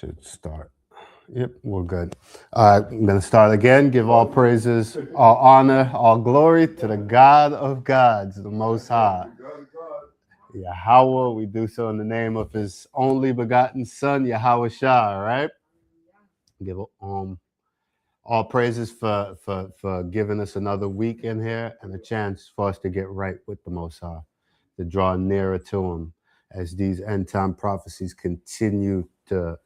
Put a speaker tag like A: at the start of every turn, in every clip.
A: Should start. Yep, we're good. All right, I'm going to start again. Give all praises, all honor, all glory to the God of gods, the Most High. Yahweh, we do so in the name of his only begotten Son, Yahweh Shah, right? Give all praises for giving us another week in here and a chance for us to get right with the Most High, to draw nearer to him as these end time prophecies continue to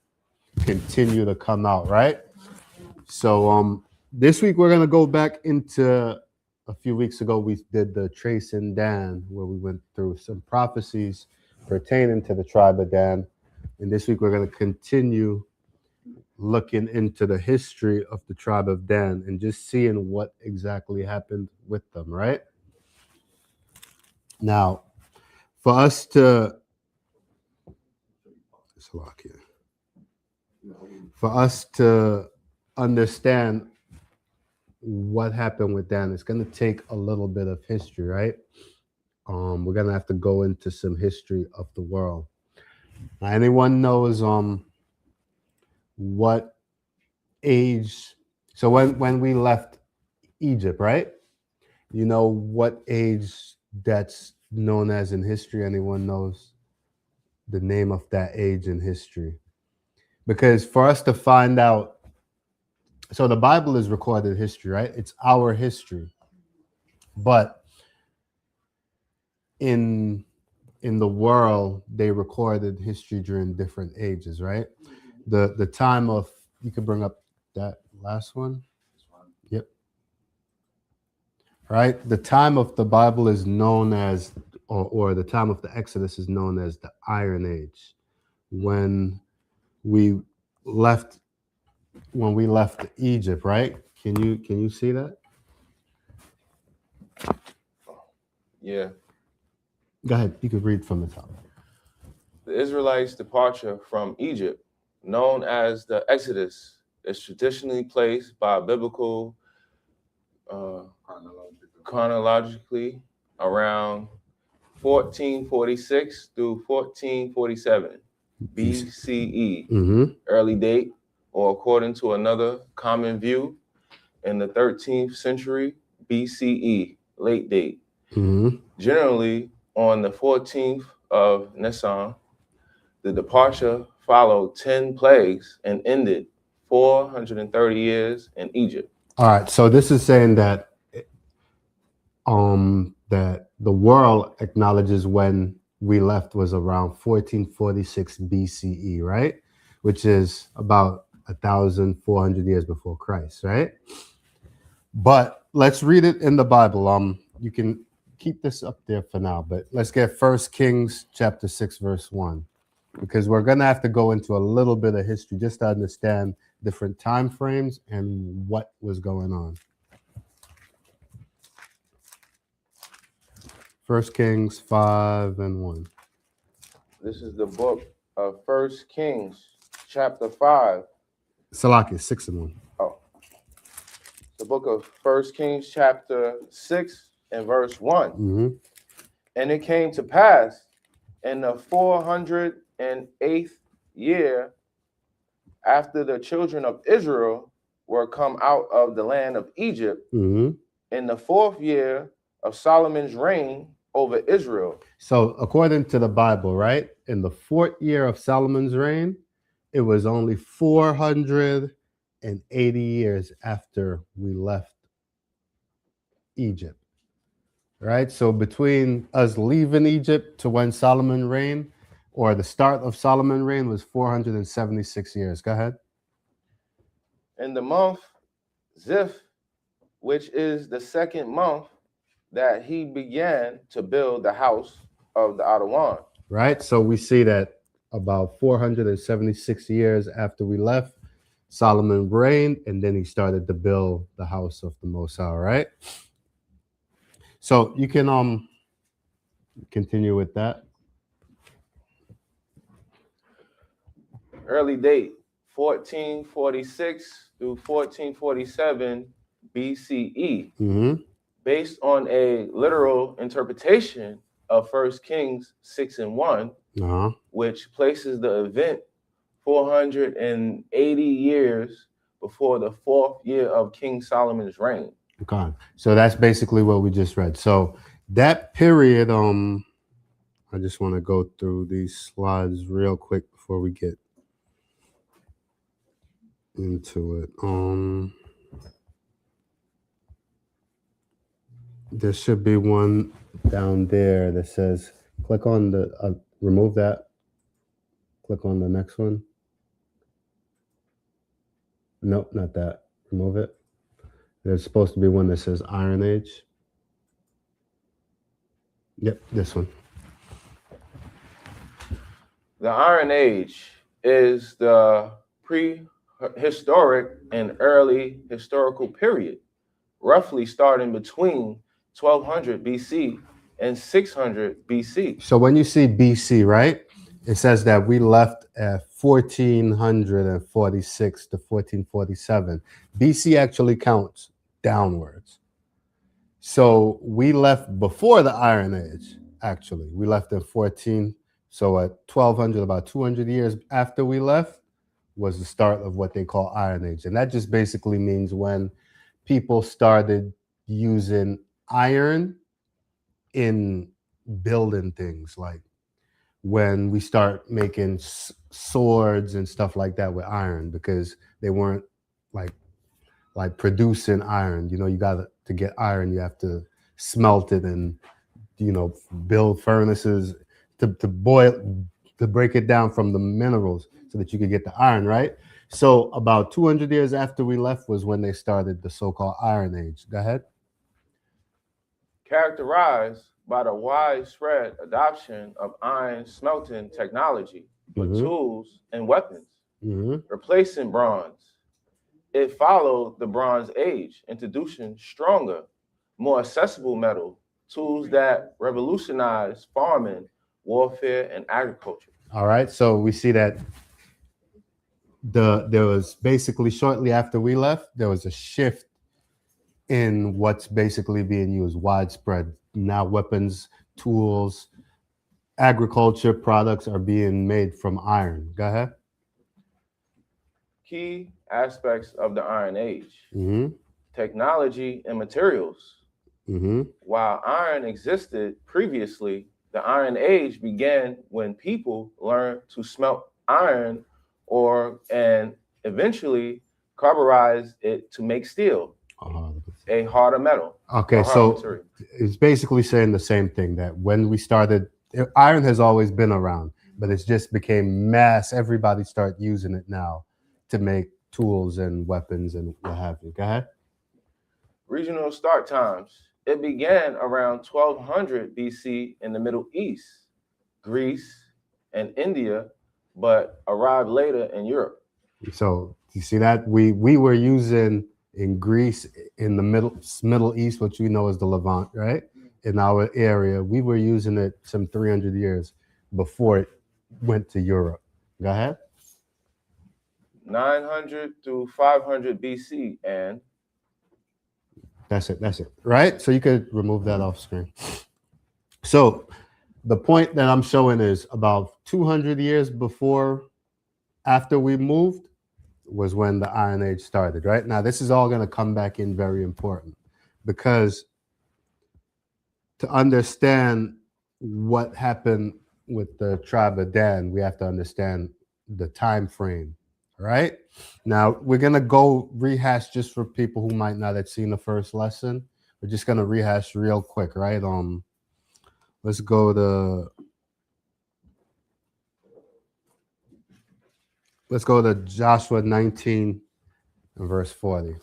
A: come out, right? So this week we're gonna go back into a few weeks ago we did the Trace and Dan, where we went through some prophecies pertaining to the tribe of Dan. And this week we're gonna continue looking into the history of the tribe of Dan and just seeing what exactly happened with them, right? Now, for us to understand what happened with Dan, it's going to take a little bit of history, right? We're going to have to go into some history of the world. Now, anyone knows what age? So when we left Egypt, right? You know what age that's known as in history? Anyone knows the name of that age in history? Because for us to find out, so the Bible is recorded history, right? It's our history. But in the world, they recorded history during different ages, right? The time of, you could bring up that last one. Yep. Right? The time of the Bible is known as, or the time of the Exodus is known as the Iron Age. When we left Egypt, right? Can you see that?
B: Yeah.
A: Go ahead. You could read from the top.
B: The Israelites' departure from Egypt, known as the Exodus, is traditionally placed by biblical chronologically around 1446 through 1447 BCE, early date, or according to another common view, in the 13th century BCE, late date. Generally, on the 14th of Nisan, the departure followed 10 plagues and ended 430 years in Egypt.
A: All right, so this is saying that that the world acknowledges when we left was around 1446 BCE, right? Which is about 1,400 years before Christ, right? But let's read it in the Bible. You can keep this up there for now, but let's get 1 Kings chapter 6, verse 1, because we're going to have to go into a little bit of history just to understand different time frames and what was going on. 1 Kings 5 and 1.
B: This is the book of 1 Kings chapter 5.
A: Salaki, 6 and 1.
B: Oh. The book of 1 Kings chapter 6 and verse 1. And it came to pass in the 408th year after the children of Israel were come out of the land of Egypt, in the 4th year of Solomon's reign over Israel.
A: So according to the Bible, right, in the 4th year of Solomon's reign, it was only 480 years after we left Egypt, right? So between us leaving Egypt to when Solomon reigned, or the start of Solomon reign, was 476 years. Go ahead.
B: In the month Ziph, which is the 2nd month, that he began to build the house of the Adawan.
A: Right, so we see that about 476 years after we left, Solomon reigned, and then he started to build the house of the Most High, right? So you can continue with that.
B: Early date, 1446 through 1447 BCE. Based on a literal interpretation of 1 Kings 6 and 1, which places the event 480 years before the 4th year of King Solomon's reign.
A: Okay. So that's basically what we just read. So that period, I just want to go through these slides real quick before we get into it. There should be one down there that says, click on the, remove that. Click on the next one. Nope, not that. Remove it. There's supposed to be one that says Iron Age. Yep, this one.
B: The Iron Age is the prehistoric and early historical period, roughly starting between 1200 BC and 600 BC.
A: So when you see BC, right, it says that we left at 1446 to 1447. BC actually counts downwards. So we left before the Iron Age, actually. We left in 14. So at 1200, about 200 years after we left, was the start of what they call Iron Age. And that just basically means when people started using iron in building things, like when we start making swords and stuff like that with iron, because they weren't like producing iron. You know, you got to get iron, you have to smelt it and, you know, build furnaces to break it down from the minerals so that you could get the iron, right? So about 200 years after we left was when they started the so-called Iron Age. Go ahead.
B: Characterized by the widespread adoption of iron smelting technology for tools and weapons, replacing bronze. It followed the Bronze Age, introducing stronger, more accessible metal tools that revolutionized farming, warfare, and agriculture.
A: All right, so we see that there was basically shortly after we left, there was a shift in what's basically being used, widespread. Now weapons, tools, agriculture products are being made from iron. Go ahead.
B: Key aspects of the Iron Age: technology and materials. While iron existed previously, the Iron Age began when people learned to smelt iron and eventually carburize it to make steel, a harder metal.
A: Okay, so material. It's basically saying the same thing, that when we started, iron has always been around, but it's just became mass. Everybody start using it now to make tools and weapons and what have you. Go ahead.
B: Regional start times. It began around 1200 BC in the Middle East, Greece, and India, but arrived later in Europe.
A: So you see that we were using in Greece, in the Middle East, what you know as the Levant, right? In our area, we were using it some 300 years before it went to Europe. Go ahead.
B: 900 through 500 BC, and
A: that's it, right? So you could remove that off screen. So the point that I'm showing is about 200 years after we moved was when the Iron Age started, right? Now, this is all going to come back in very important, because to understand what happened with the tribe of Dan, we have to understand the time frame, right? Now, we're going to go rehash just for people who might not have seen the first lesson. We're just going to rehash real quick, right? Let's go to Joshua 19 and verse 40.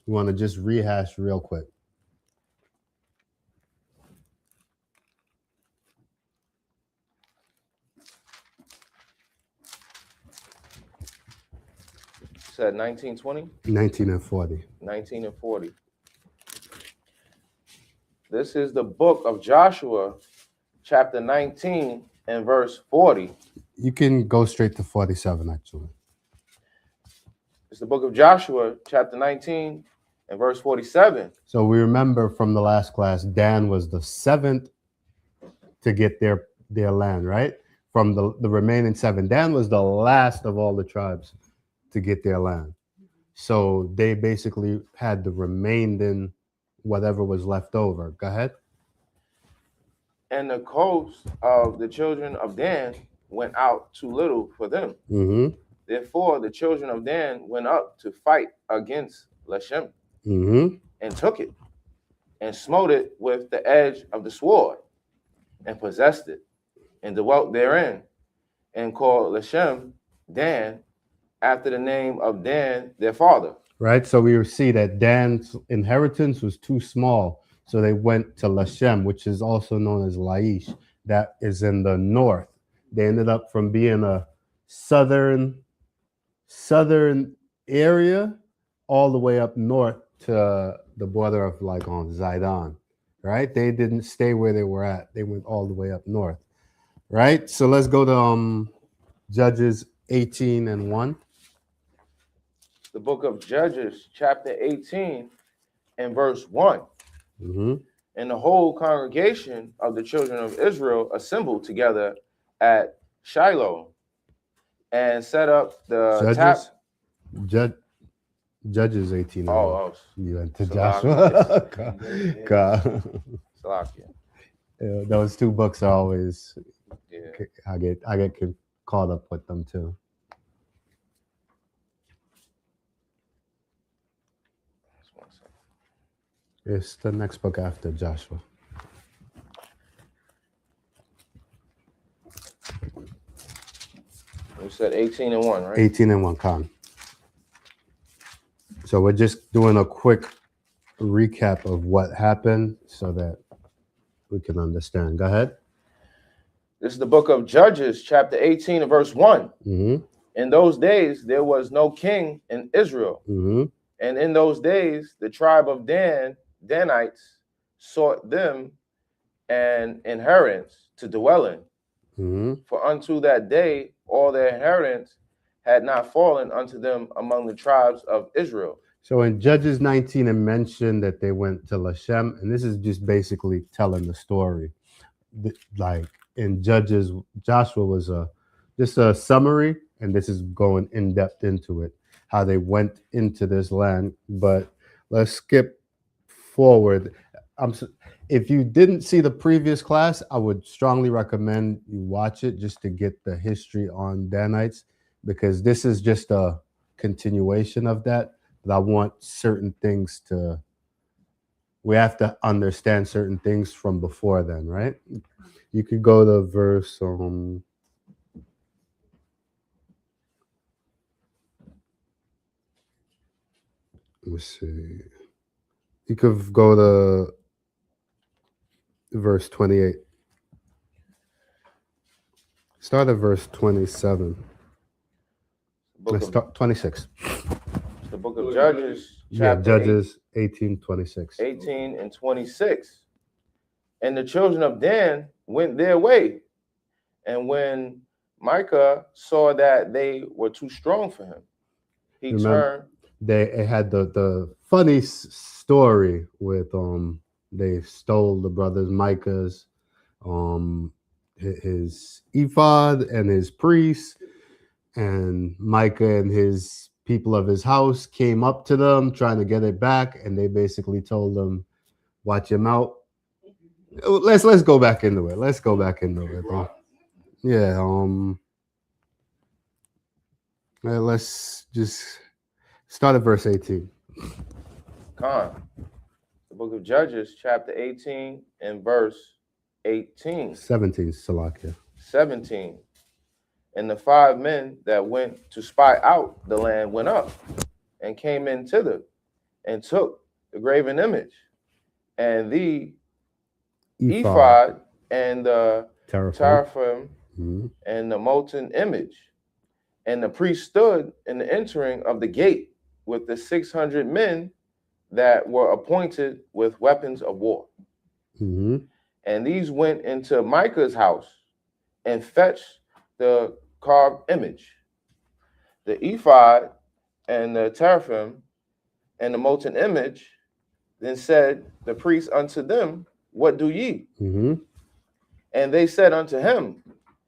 A: We want to just rehash real quick.
B: Said 1920?
A: 19 and 40.
B: 19 and 40. This is the book of Joshua, chapter 19 and verse 40.
A: You can go straight to 47, actually.
B: It's the book of Joshua, chapter 19 and verse 47.
A: So we remember from the last class, Dan was the 7th to get their land, right? from the remaining 7. Dan was the last of all the tribes to get their land. So they basically had the remaining whatever was left over. Go ahead.
B: And the coast of the children of Dan went out too little for them.
A: Mm-hmm.
B: Therefore, the children of Dan went up to fight against Lashem
A: Mm-hmm.
B: and took it and smote it with the edge of the sword and possessed it and dwelt therein and called Lashem Dan after the name of Dan, their father.
A: Right. So we see that Dan's inheritance was too small. So they went to Lashem, which is also known as Laish. That is in the north. They ended up from being a southern area all the way up north to the border of like on Zidon. Right. They didn't stay where they were at. They went all the way up north. Right. So let's go to Judges 18:1.
B: The book of Judges, chapter 18 and verse 1.
A: Mm-hmm.
B: And the whole congregation of the children of Israel assembled together at Shiloh and set up the
A: Judges 18.
B: Oh,
A: you went to
B: Salakia.
A: Joshua. God.
B: Salakia.
A: Yeah, those two books are always.
B: Yeah.
A: I get caught up with them too. It's the next book after Joshua.
B: You said 18:1, right?
A: 18:1, Khan. So we're just doing a quick recap of what happened so that we can understand. Go ahead.
B: This is the book of Judges, chapter 18 and verse 1.
A: Mm-hmm.
B: In those days, there was no king in Israel.
A: Mm-hmm.
B: And in those days, the tribe of Danites sought them an inheritance to dwell in.
A: Mm-hmm.
B: For unto that day, all their inheritance had not fallen unto them among the tribes of Israel.
A: So in Judges 19, it mentioned that they went to Lashem, and this is just basically telling the story. Like in Judges, Joshua was just a summary, and this is going in depth into it, how they went into this land. But let's skip forward. If you didn't see the previous class, I would strongly recommend you watch it just to get the history on Danites, because this is just a continuation of that. But I want certain things we have to understand certain things from before then, right? You could go to verse let's see. You could go to verse 28. Start at verse 27. Let's start 26.
B: The book of Judges,
A: chapter Judges 18:26.
B: 18 and 26. And the children of Dan went their way. And when Micah saw that they were too strong for him, he turned.
A: They had the funny story with they stole the brothers Micah's his ephod and his priests, and Micah and his people of his house came up to them trying to get it back, and they basically told them, "Watch your mouth." Let's go back into it. Let's go back into it. Yeah. Let's just start at verse 18.
B: Khan. The book of Judges, chapter 18 and verse 18.
A: 17, Salakia.
B: 17. And the 5 men that went to spy out the land went up and came in thither and took the graven image and the ephod and the teraphim and the molten image. And the priest stood in the entering of the gate with the 600 men that were appointed with weapons of war.
A: Mm-hmm.
B: And these went into Micah's house and fetched the carved image, the ephod and the teraphim and the molten image. Then said the priest unto them, "What do ye?"
A: Mm-hmm.
B: And they said unto him,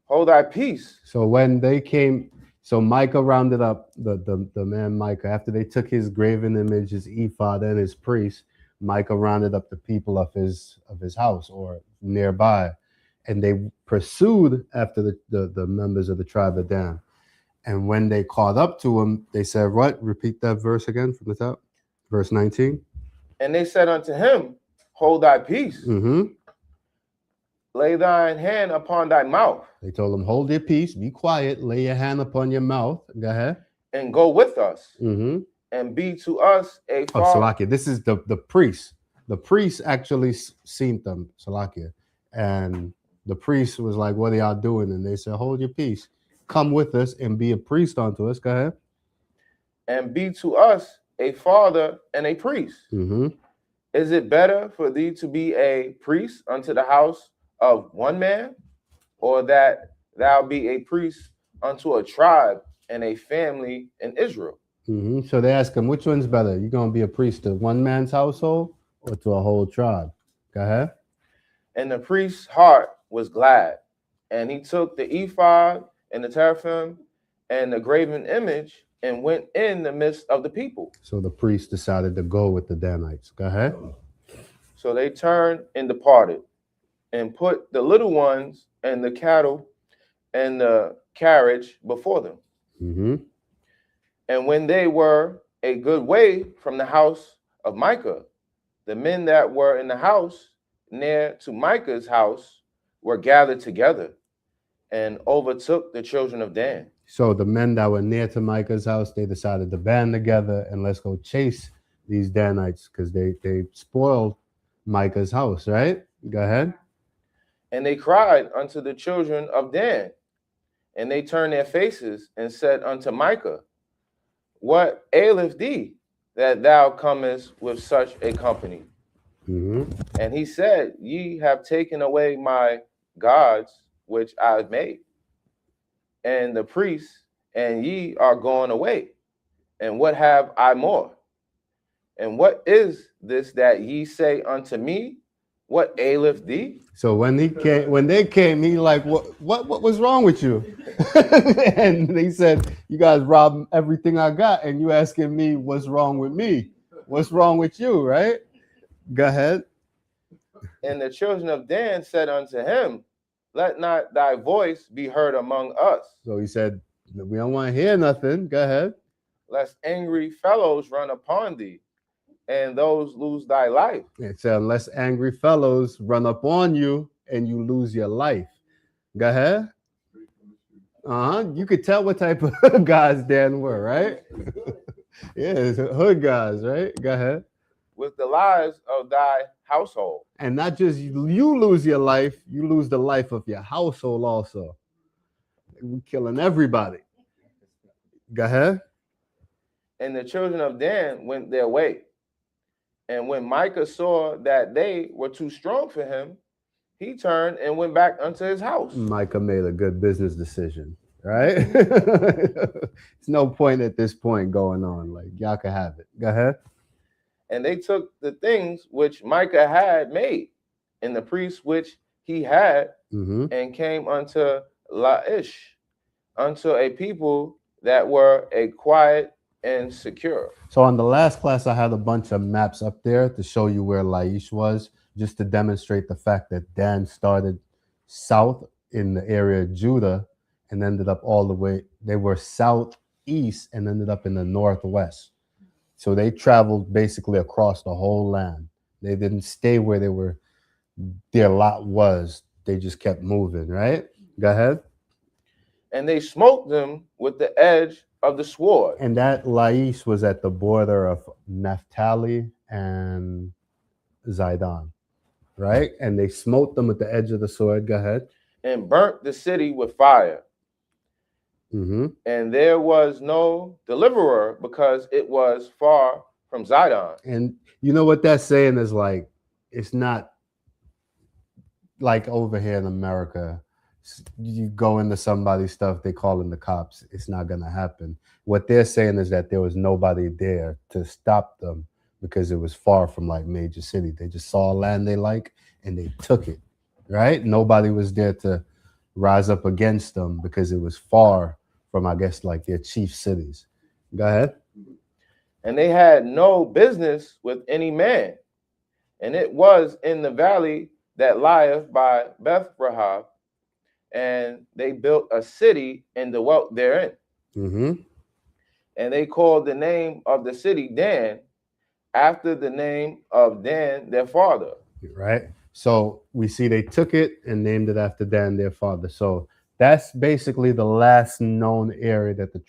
B: hold thy peace.
A: So when they came, so Micah rounded up the man Micah after they took his graven image, his ephod, and his priest. Micah rounded up the people of his house or nearby, and they pursued after the members of the tribe of Dan. And when they caught up to him, they said, "What? Repeat that verse again from the top, verse 19."
B: And they said unto him, hold thy peace.
A: Mm-hmm.
B: Lay thine hand upon thy mouth.
A: They told him, "Hold your peace, be quiet, lay your hand upon your mouth." Go ahead.
B: And go with us.
A: Mm-hmm.
B: And be to us a
A: Oh,
B: father.
A: Salakia. This is the priest. The priest actually seen them, Salakia. And the priest was like, "What are y'all doing?" And they said, "Hold your peace. Come with us and be a priest unto us." Go ahead.
B: And be to us a father and a priest.
A: Mm-hmm.
B: Is it better for thee to be a priest unto the house of one man, or that thou be a priest unto a tribe and a family in Israel?
A: Mm-hmm. So they ask him, which one's better? You gonna be a priest to one man's household or to a whole tribe? Go ahead.
B: And the priest's heart was glad, and he took the ephod and the teraphim and the graven image and went in the midst of the people.
A: So the priest decided to go with the Danites. Go ahead.
B: So they turned and departed, and put the little ones and the cattle and the carriage before them.
A: Mm-hmm.
B: And when they were a good way from the house of Micah, the men that were in the house near to Micah's house were gathered together and overtook the children of Dan.
A: So the men that were near to Micah's house, they decided to band together and let's go chase these Danites because they spoiled Micah's house, right? Go ahead.
B: And they cried unto the children of Dan, and they turned their faces and said unto Micah, what aileth thee that thou comest with such a company?
A: Mm-hmm.
B: And he said, ye have taken away my gods which I have made, and the priests, and ye are gone away. And what have I more? And what is this that ye say unto me? What aileth thee?
A: So when they came, he like, what was wrong with you? And they said, you guys robbed everything I got, and you asking me what's wrong with me? What's wrong with you, right? Go ahead.
B: And the children of Dan said unto him, let not thy voice be heard among us.
A: So he said, we don't want to hear nothing. Go ahead.
B: Lest angry fellows run upon thee, and those lose thy life.
A: It said, unless angry fellows run up on you and you lose your life. Go ahead. You could tell what type of guys Dan were, right? Yeah, it's hood guys, right? Go ahead.
B: With the lives of thy household. And
A: not just you lose your life, you lose the life of your household also. We're killing everybody. Go ahead.
B: And the children of Dan went their way. And when Micah saw that they were too strong for him, he turned and went back unto his house.
A: Micah made a good business decision, right? There's no point at this point going on. Like, y'all can have it. Go ahead.
B: And they took the things which Micah had made, and the priests which he had, and came unto Laish, unto a people that were a quiet and secure. So on the last class, I had a bunch of maps up there to show you where Laish was, just to demonstrate the fact that Dan started south in the area of Judah and ended up all the way, they were southeast and ended up in the northwest. So they traveled basically across the whole land. They didn't stay where their lot was. They just kept moving, right? Go ahead. And they smote them with the edge of the sword. And that Laish was at the border of Naphtali and Zidon, right? And they smote them with the edge of the sword. Go ahead. And burnt the city with fire. And there was no deliverer because it was far from Zidon. And you know what that's saying is like, it's not like over here in America. You go into somebody's stuff, they call in the cops. It's not going to happen. What they're saying is that there was nobody there to stop them because it was far from like major city. They just saw land they like and they took it, right? Nobody was there to
A: rise up against them because it was far from, I guess, like their chief cities. Go ahead.
B: And they had no business with any man. And it was in the valley that lieth by Beth-rahab, and they built a city and dwelt therein.
A: Mm-hmm.
B: And they called the name of the city Dan, after the name of Dan, their father.
A: Right. So we see they took it and named it after Dan, their father. So that's basically the last known area that the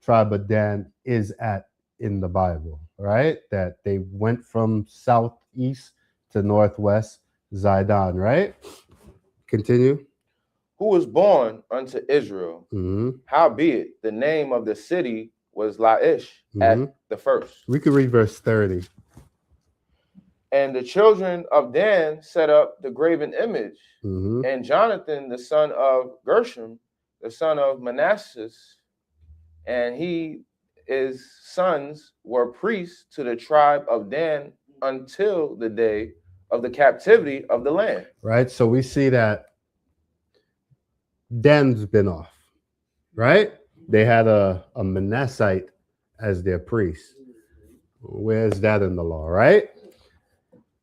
A: tribe of Dan is at in the Bible, right? That they went from southeast to northwest, Zidon, right? Continue.
B: Who was born unto Israel.
A: Mm-hmm.
B: Howbeit, the name of the city was Laish at the first.
A: We could read verse 30.
B: And the children of Dan set up the graven image.
A: Mm-hmm.
B: And Jonathan, the son of Gershom, the son of Manasseh, and his sons were priests to the tribe of Dan until the day of the captivity of the land.
A: Right. So we see that Dan's been off, right? They had a Manassite as their priest. Where's that in the law, right?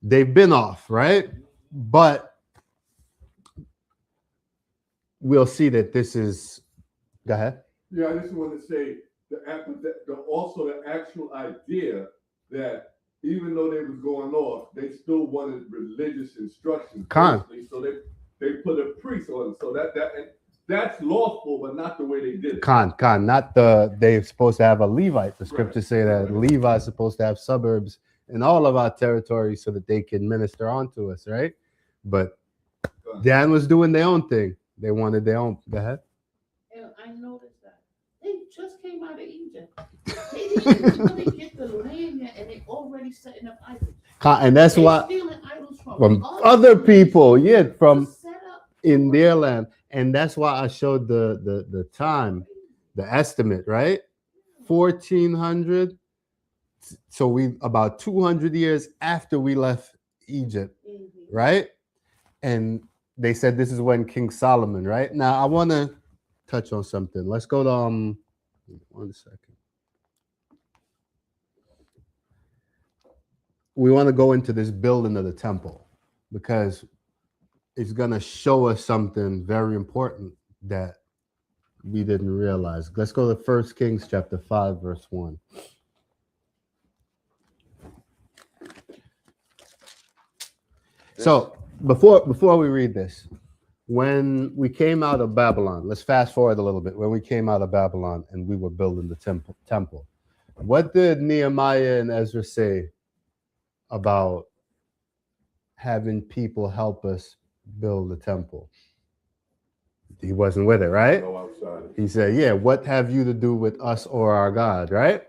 A: They've been off, right? But we'll see that this is. Go ahead.
C: Yeah, I just want to say also the actual idea that even though they was going off, they still wanted religious instruction. So they put a priest on it. So that's lawful, but not the way they did it.
A: Not they're supposed to have a Levite. The scriptures say that Levi is supposed to have suburbs in all of our territories so that they can minister onto us, right? But Dan was doing their own thing. They wanted their own. Go ahead.
D: And I noticed that they just came out of Egypt. They didn't really get the land yet, and they already setting up idols.
A: And that's why
D: stealing idols
A: from other people, from in their land. And that's why I showed the time, the estimate, right? 1400. So we about 200 years after we left Egypt, right? And they said this is when King Solomon, right? Now I want to touch on something. Let's go to 1 second. We want to go into this building of the temple because it's going to show us something very important that we didn't realize. Let's go to 1 Kings chapter 5, verse 1. So before we read this, when we came out of Babylon, let's fast forward a little bit. When we came out of Babylon and we were building the temple, what did Nehemiah and Ezra say about having people help us build the temple? He wasn't with it, right?
C: Go outside.
A: He said, yeah, what have you to do with us or our God, right?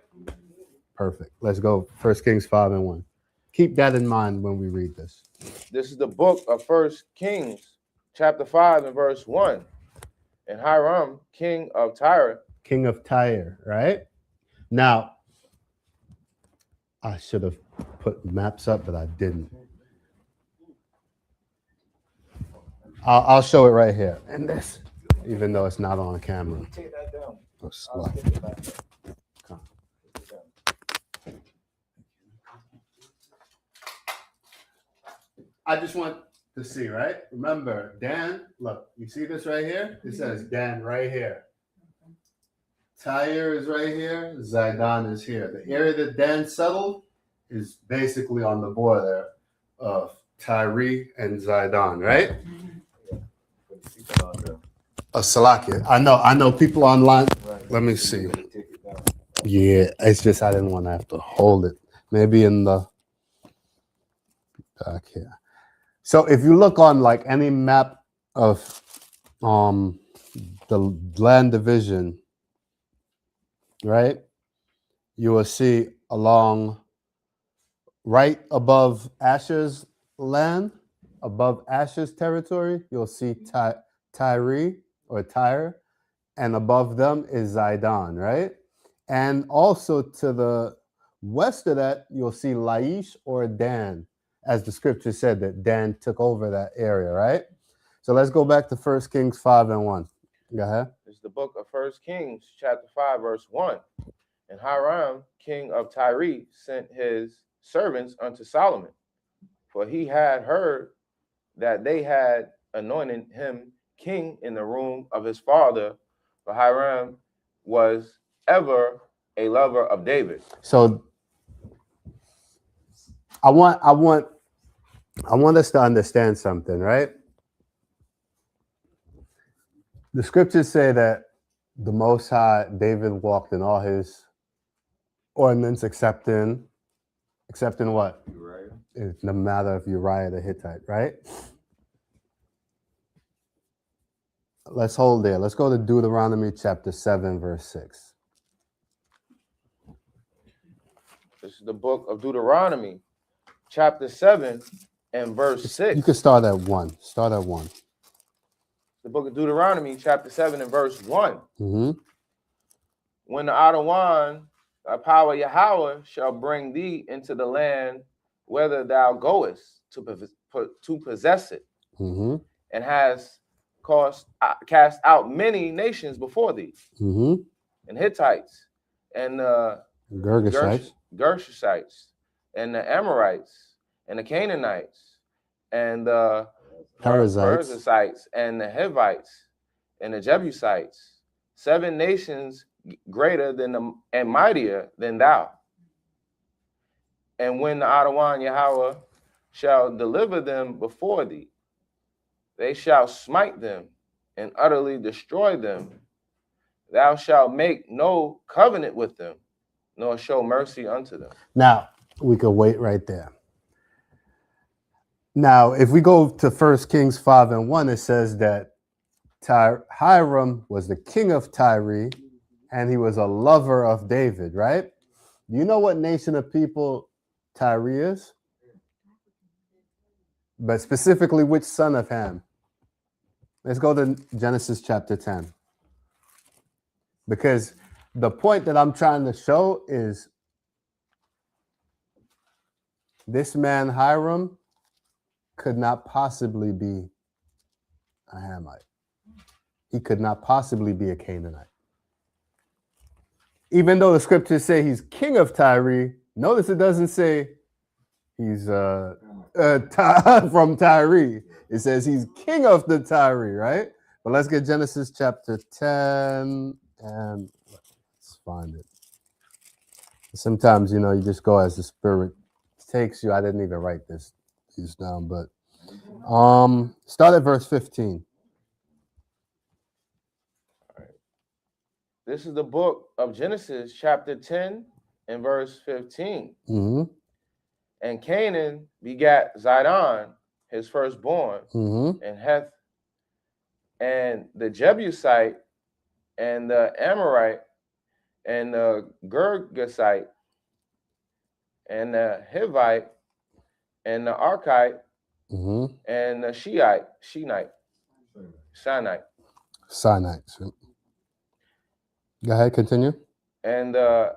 A: Perfect. Let's go 1 Kings 5 and 1. Keep that in mind when we read this.
B: This is the book of 1 Kings, chapter 5 and verse 1. And Hiram, king of Tyre.
A: King of Tyre, right? Now, I should have put maps up, but I didn't. I'll show it right here. And this, even though it's not on camera.
E: Take that down.
A: Oh,
E: I'll
A: slide.
E: stick it back.
A: Come. I just want to see, right? Remember, Dan, look, you see this right here? It says Dan right here. Tyre is right here. Zidon is here. The area that Dan settled is basically on the border of Tyre and Zidon, right? Salakia. I know people online. Let me see. Yeah, it's just I didn't want to have to hold it. Maybe in the back here. So if you look on like any map of the land division, right, you will see along right above Asher's land, above Asher's territory, you'll see Tyre or Tyre, and above them is Zidon, right? And also to the west of that, you'll see Laish or Dan, as the scripture said that Dan took over that area, right? So let's go back to 1 Kings 5 and 1. Go ahead.
B: It's the book of 1 Kings, chapter 5, verse 1. And Hiram, king of Tyre, sent his servants unto Solomon, for he had heard that they had anointed him king in the room of his father, for Hiram was ever a lover of David.
A: So I want us to understand something, right? The scriptures say that the Most High, David walked in all his ordinance, excepting what?
C: Uriah.
A: It's the matter of Uriah the Hittite, right? Let's hold there. Let's go to Deuteronomy chapter 7, verse 6.
B: This is the book of Deuteronomy, chapter 7 and verse 6.
A: You can start at 1. Start at 1.
B: The book of Deuteronomy, chapter 7 and verse 1.
A: Mm-hmm.
B: When the Adawan, thy power Yahweh, shall bring thee into the land whither thou goest to possess it,
A: Mm-hmm.
B: and has cast out many nations before thee,
A: Mm-hmm.
B: and Hittites, and
A: Girgashites.
B: Gershites, and the Amorites, and the Canaanites, and the Perizzites, and the Hivites, and the Jebusites, 7 nations greater than and mightier than thou. And when the Adawan Yahweh shall deliver them before thee, they shall smite them and utterly destroy them. Thou shalt make no covenant with them, nor show mercy unto them.
A: Now, we could wait right there. Now, if we go to 1 Kings 5 and 1, it says that Hiram was the king of Tyre, and he was a lover of David, right? Do you know what nation of people Tyre is? But specifically, which son of Ham? Let's go to Genesis chapter 10. Because the point that I'm trying to show is this man, Hiram, could not possibly be a Hamite. He could not possibly be a Canaanite. Even though the scriptures say he's king of Tyre, notice it doesn't say he's from Tyre. It says he's king of the Tyre, right? But let's get Genesis chapter 10 and let's find it. Sometimes, you just go as the Spirit takes you. I didn't even write these down, but start at verse 15.
B: This is the book of Genesis, chapter 10 and verse 15.
A: Mm-hmm.
B: And Canaan begat Zidon, his firstborn,
A: Mm-hmm.
B: and Heth, and the Jebusite, and the Amorite, and the Girgasite, and the Hivite, and the Archite,
A: Mm-hmm.
B: and the Shinite.
A: Sinites. Go ahead, continue.
B: And
A: I'm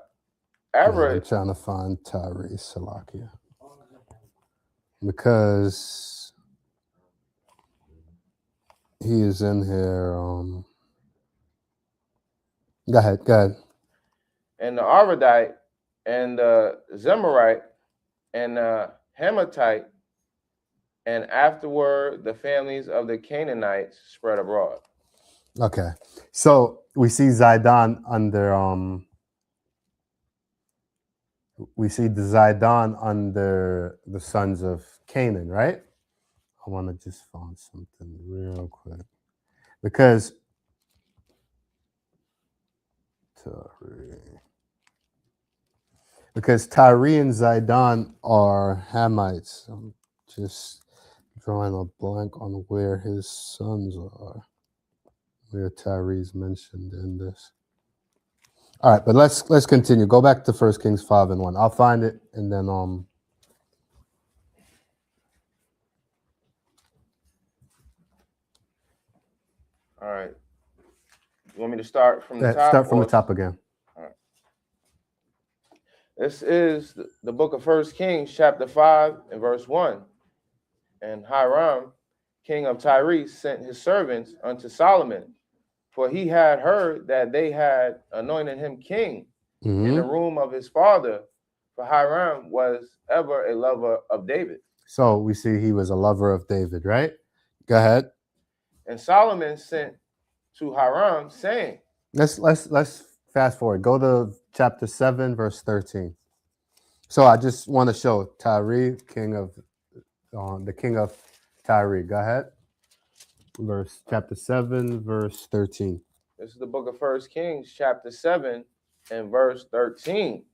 B: Average,
A: trying to find Tyre Salakia. Because he is in here. Go ahead.
B: and the Arvadite, and the Zemarite, and the Hamathite, and afterward the families of the Canaanites spread abroad.
A: Okay. So we see Zidon under we see the Zidon under the sons of Canaan, right? I want to just find something real quick. Because Tyre and Zidon are Hamites. I'm just drawing a blank on where his sons are, where Tyre's mentioned in this. All right, but let's continue. Go back to 1 Kings 5 and 1. I'll find it and then
B: All right. You want me to start from the top?
A: Start from the top again.
B: All right. This is the book of 1 Kings, chapter 5 and verse 1. And Hiram, king of Tyre, sent his servants unto Solomon, for he had heard that they had anointed him king in the room of his father, for Hiram was ever a lover of David.
A: So we see he was a lover of David, right? Go ahead.
B: And Solomon sent to Hiram, saying,
A: Let's fast forward. Go to chapter 7, verse 13. So I just want to show Tyre, the king of Tyre. Go ahead. Chapter 7, verse 13.
B: This is the book of 1 Kings, chapter 7, and verse 13.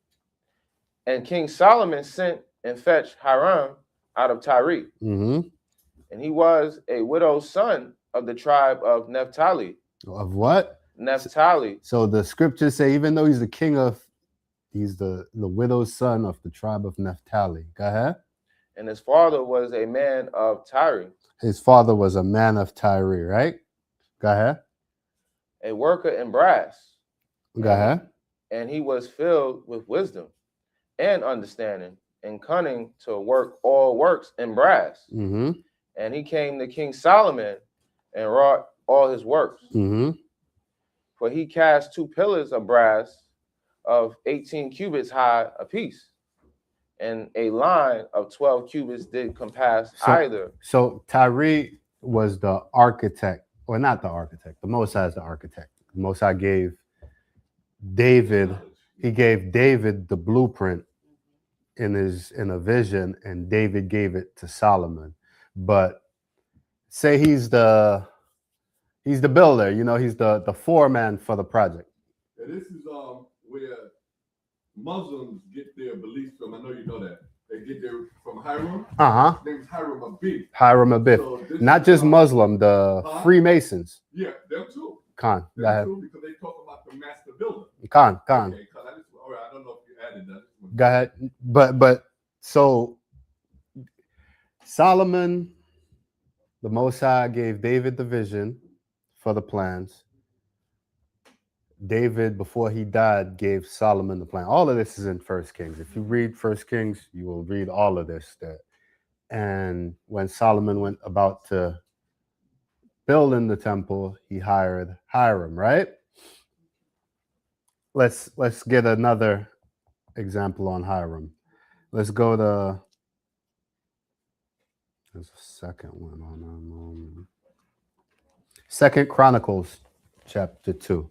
B: And King Solomon sent and fetched Hiram out of Tyre. And he was a widow's son of the tribe of Naphtali.
A: Of what?
B: Naphtali.
A: So the scriptures say, even though he's the widow's son of the tribe of Naphtali. Go ahead.
B: And his father was a man of Tyre.
A: His father was a man of Tyre, right? Go ahead.
B: A worker in brass.
A: Go ahead.
B: And he was filled with wisdom and understanding and cunning to work all works in brass. And he came to King Solomon and wrought all his works. For he cast 2 pillars of brass of 18 cubits high apiece, and a line of 12 cubits did compass either.
A: So Tyre was the architect, or not the architect. The Most High is the architect. The Most High gave David the blueprint in a vision, and David gave it to Solomon. But say he's the builder, he's the foreman for the project.
C: And this is where Muslims get their beliefs from. I know you know that. They get their from Hiram. His name's Hiram Abib.
A: Hiram Abib. So not just Muslim, the Freemasons.
C: Yeah, them too.
A: Khan.
C: Them too, because they talk about the master builder.
A: Khan.
C: Okay, all right, I don't know if you added that.
A: Go ahead. But so Solomon, the Most High gave David the vision for the plans. David, before he died, gave Solomon the plan. All of this is in 1 Kings. If you read 1 Kings, you will read all of this. And when Solomon went about to build in the temple, he hired Hiram, right? Let's get another example on Hiram. Let's go to, there's a second one on 2 Chronicles chapter 2.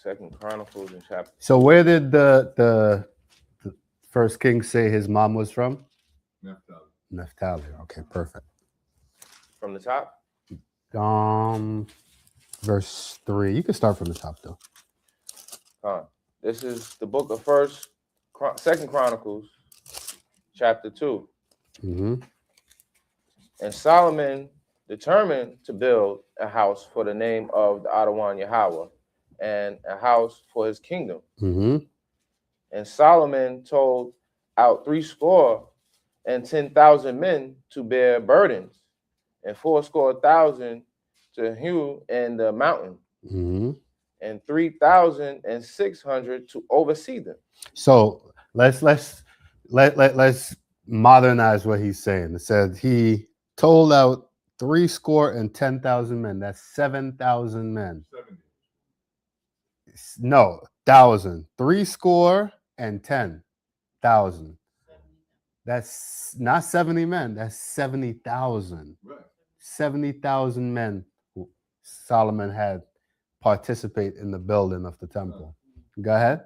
B: Second Chronicles in chapter.
A: So where did the first king say his mom was from? Naphtali. Okay, perfect.
B: From the top?
A: Verse 3. You can start from the top though.
B: This is the book of Second Chronicles, chapter 2. And Solomon determined to build a house for the name of the Adawan Yahweh, and a house for his kingdom. And Solomon told out 70,000 men to bear burdens, and 80,000 to hew in the mountain, and 3,600 to oversee them.
A: So let's modernize what he's saying. It said he told out 70,000 men. That's 7,000 men.
C: 70.
A: No, 1,000. 70,000. That's not 70 men. That's 70,000.
C: Right.
A: 70,000 men Solomon had participate in the building of the temple. Go ahead.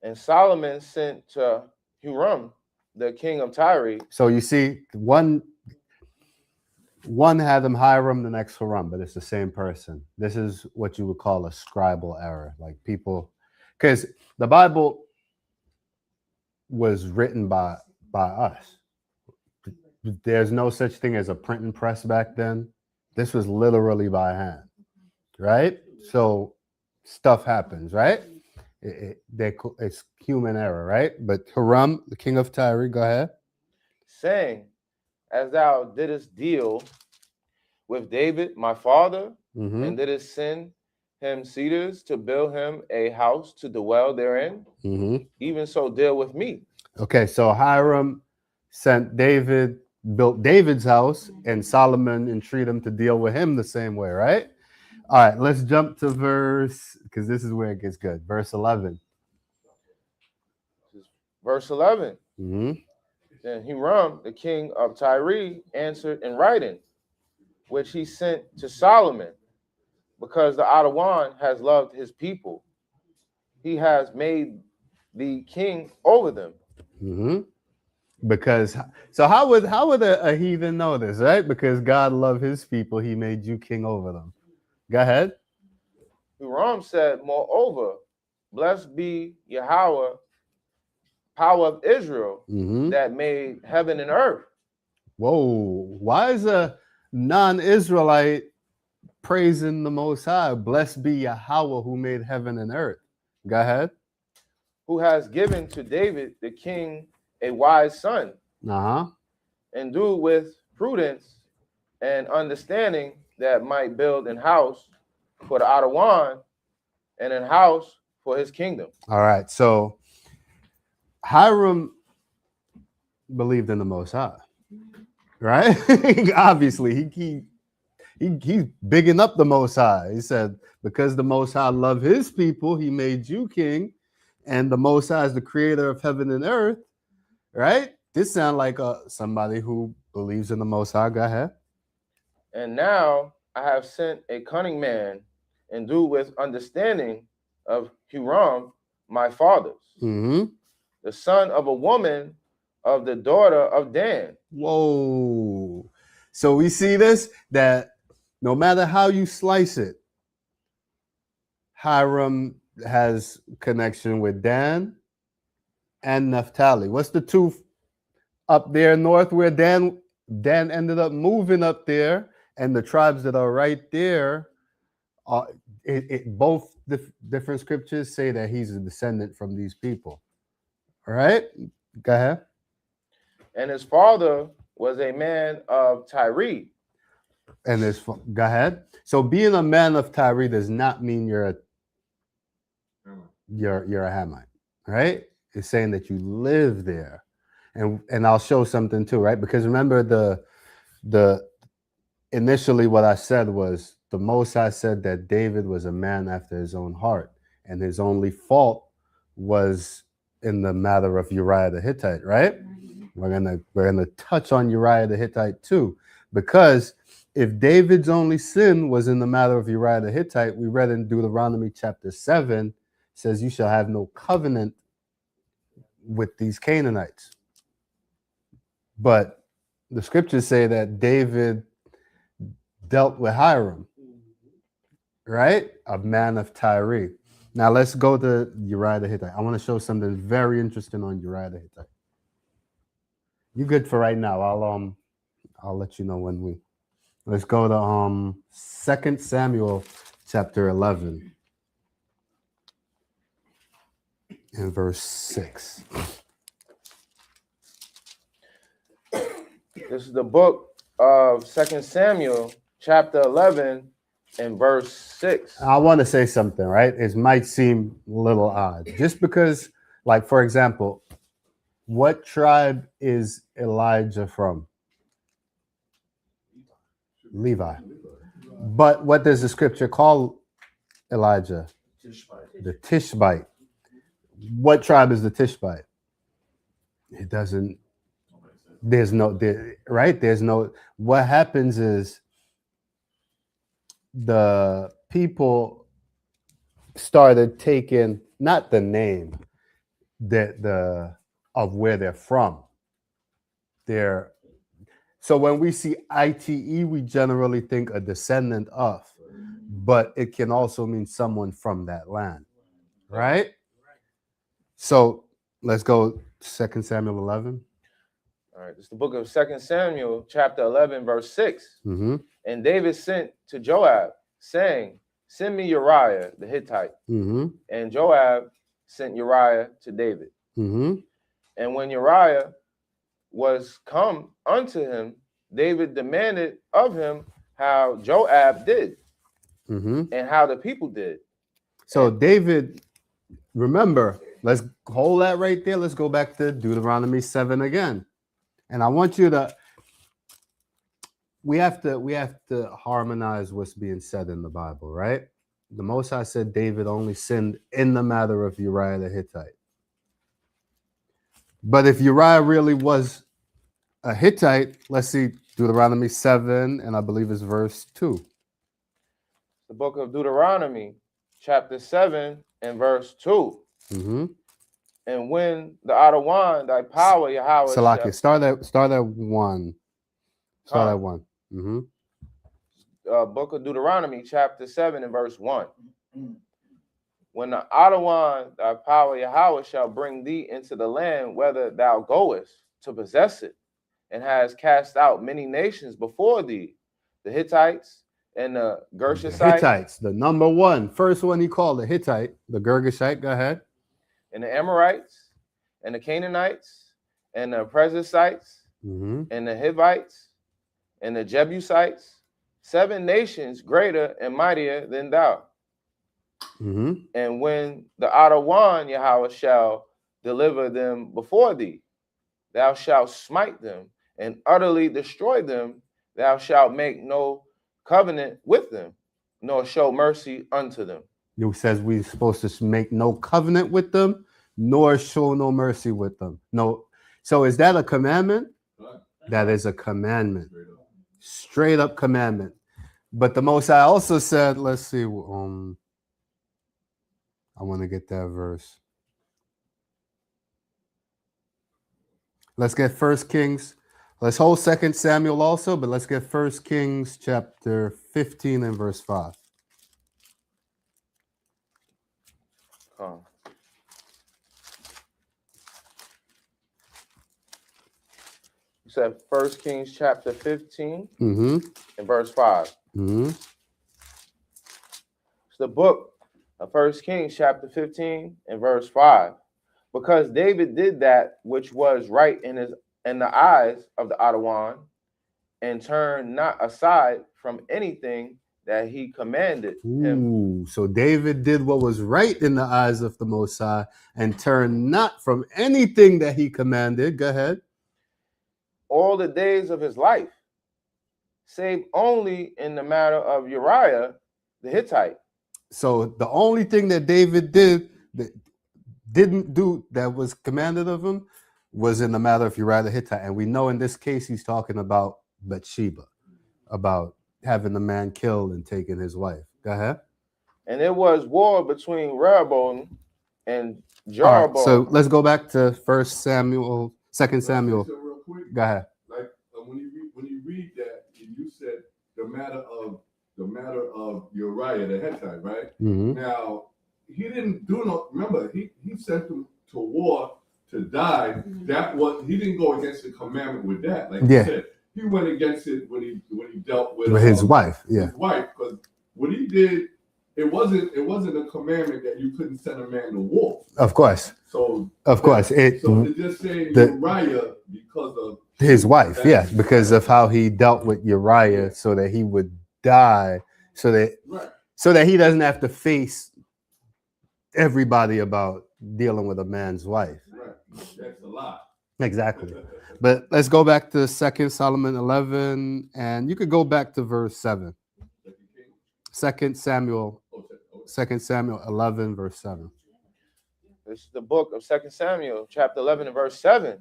B: And Solomon sent to Hiram, the king of Tyre.
A: So you see, one had them Hiram, the next Hiram, but it's the same person. This is what you would call a scribal error. Like people, because the Bible was written by us. There's no such thing as a printing press back then. This was literally by hand, right? So stuff happens, right? It's human error, right? But Hiram, the king of Tyre, go ahead.
B: Saying, as thou didst deal with David, my father, and didst sin him cedars to build him a house to dwell therein, even so deal with me.
A: Okay, so Hiram built David's house, and Solomon entreated him to deal with him the same way, right? All right, let's jump to because this is where it gets good. Verse 11.
B: Verse 11. Then Hiram, the king of Tyre, answered in writing, which he sent to Solomon, because the Adawan has loved his people. He has made thee king over them.
A: Because so how would a heathen know this, right? Because God loved his people, he made you king over them. Go ahead.
B: Hiram said, moreover, blessed be Yahweh, power of Israel, that made heaven and earth.
A: Whoa, why is a non-Israelite praising the Most High? Blessed be Yahweh who made heaven and earth. Go ahead.
B: Who has given to David the king a wise son, and do with prudence and understanding that might build an house for the Adawan and an house for his kingdom.
A: All right, so Hiram believed in the Most High, right? Obviously, he's bigging up the Most High. He said, because the Most High loved his people, he made you king, and the Most High is the creator of heaven and earth, right? This sounds like somebody who believes in the Most High. Go ahead.
B: And now I have sent a cunning man, and do with understanding of Hiram, my father's, the son of a woman of the daughter of Dan.
A: Whoa. So we see this, that no matter how you slice it, Hiram has connection with Dan and Naphtali. What's the two up there north where Dan ended up moving up there, and the tribes that are right there, both different scriptures say that he's a descendant from these people. All right, go ahead.
B: And his father was a man of Tyre.
A: And go ahead. So being a man of Tyre does not mean you're a Hamite, right? It's saying that you live there. And I'll show something too, right? Because remember the initially what I said was the Most High said that David was a man after his own heart, and his only fault was in the matter of Uriah the Hittite, right? We're gonna touch on Uriah the Hittite too, because if David's only sin was in the matter of Uriah the Hittite, we read in Deuteronomy chapter 7, says you shall have no covenant with these Canaanites. But the scriptures say that David dealt with Hiram, right? A man of Tyre. Now let's go to Uriah the Hittite. I want to show something very interesting on Uriah the Hittite. You good for right now? I'll let you know when let's go to 2 Samuel chapter 11 and verse 6.
B: This is the book of 2 Samuel chapter 11 and verse 6.
A: I want to say something, right? It might seem a little odd. Just because, like, for example, what tribe is Elijah from? Levi. But what does the scripture call Elijah? The Tishbite. What tribe is the Tishbite? It doesn't. There's no, right? There's no. What happens is the people started taking not the name of where they're from. So when we see ITE, we generally think a descendant of, but it can also mean someone from that land, right? So let's go 2 Samuel 11.
B: All right, it's the book of 2 Samuel chapter 11 verse 6. And David sent to Joab, saying, send me Uriah the Hittite. And Joab sent Uriah to David. And when Uriah was come unto him, David demanded of him how Joab did.
A: Mm-hmm.
B: and how the people did.
A: So David, remember, let's hold that right there. Let's go back to Deuteronomy 7 again. And I want you to we have to harmonize what's being said in the Bible, right? The Most High said David only sinned in the matter of Uriah the Hittite. But if Uriah really was a Hittite, let's see Deuteronomy 7, and I believe it's verse 2.
B: The book of Deuteronomy, chapter 7 and verse 2.
A: Mm-hmm.
B: And when the Adawan, thy power, Yahweh,
A: Salakia, start at 1. Start at 1. Mm-hmm.
B: Book of Deuteronomy, chapter 7 and verse 1. When the Adawan, thy power, Yahweh, shall bring thee into the land, whither thou goest to possess it, and has cast out many nations before thee, the Hittites and the Gershites,
A: Hittites, the number one, first one he called the Hittite, the Girgashite. Go ahead.
B: and the Amorites, and the Canaanites, and the Perizzites,
A: Mm-hmm.
B: and the Hivites, and the Jebusites, 7 nations greater and mightier than thou.
A: Mm-hmm.
B: And when the Adawan, Yahweh, shall deliver them before thee, thou shalt smite them and utterly destroy them. Thou shalt make no covenant with them, nor show mercy unto them.
A: It says we're supposed to make no covenant with them, nor show no mercy with them. No. So is that a commandment?
C: Right.
A: That is a commandment.
C: Straight up.
A: Straight up commandment. But the Most High also said, let's see, I want to get that verse. Let's get 1 Kings. Let's hold 2 Samuel also, but let's get 1 Kings chapter 15 and verse 5.
B: Come. You said 1 Kings chapter 15
A: Mm-hmm.
B: and verse 5.
A: Mm-hmm.
B: It's the book of 1 Kings chapter 15 and verse 5. Because David did that which was right in the eyes of the Adawan, and turned not aside from anything that he commanded him.
A: Ooh, so David did what was right in the eyes of the Most High and turned not from anything that he commanded. Go ahead.
B: All the days of his life, save only in the matter of Uriah the Hittite.
A: So the only thing that David didn't do that was commanded of him was in the matter of Uriah the Hittite. And we know in this case he's talking about Bathsheba, about having the man killed and taking his wife. Go ahead.
B: And there was war between Rehoboam and
A: All
B: Jeroboam.
A: right, so let's go back to 1 Samuel, 2 Samuel.
C: So real quick,
A: Go ahead.
C: like when you read that, and you said the matter of Uriah the Hittite, right?
A: Mm-hmm.
C: Now he didn't do no. Remember, he sent him to war to die. That was he didn't go against the commandment with that. Like
A: Yeah.
C: you said, he went against it when he dealt with
A: His wife, yeah.
C: his wife, because what he did, it wasn't a commandment that you couldn't send a man to war.
A: Of course.
C: So
A: Of course.
C: so to just saying Uriah because of
A: His wife, yeah, because of how he dealt with Uriah so that he would die, so that he doesn't have to face everybody about dealing with a man's wife.
C: right, that's a lot.
A: Exactly. But let's go back to 2 Solomon 11, and you could go back to verse 7. 2 Samuel 11, verse 7.
B: This is the book of 2 Samuel, chapter 11 and verse 7.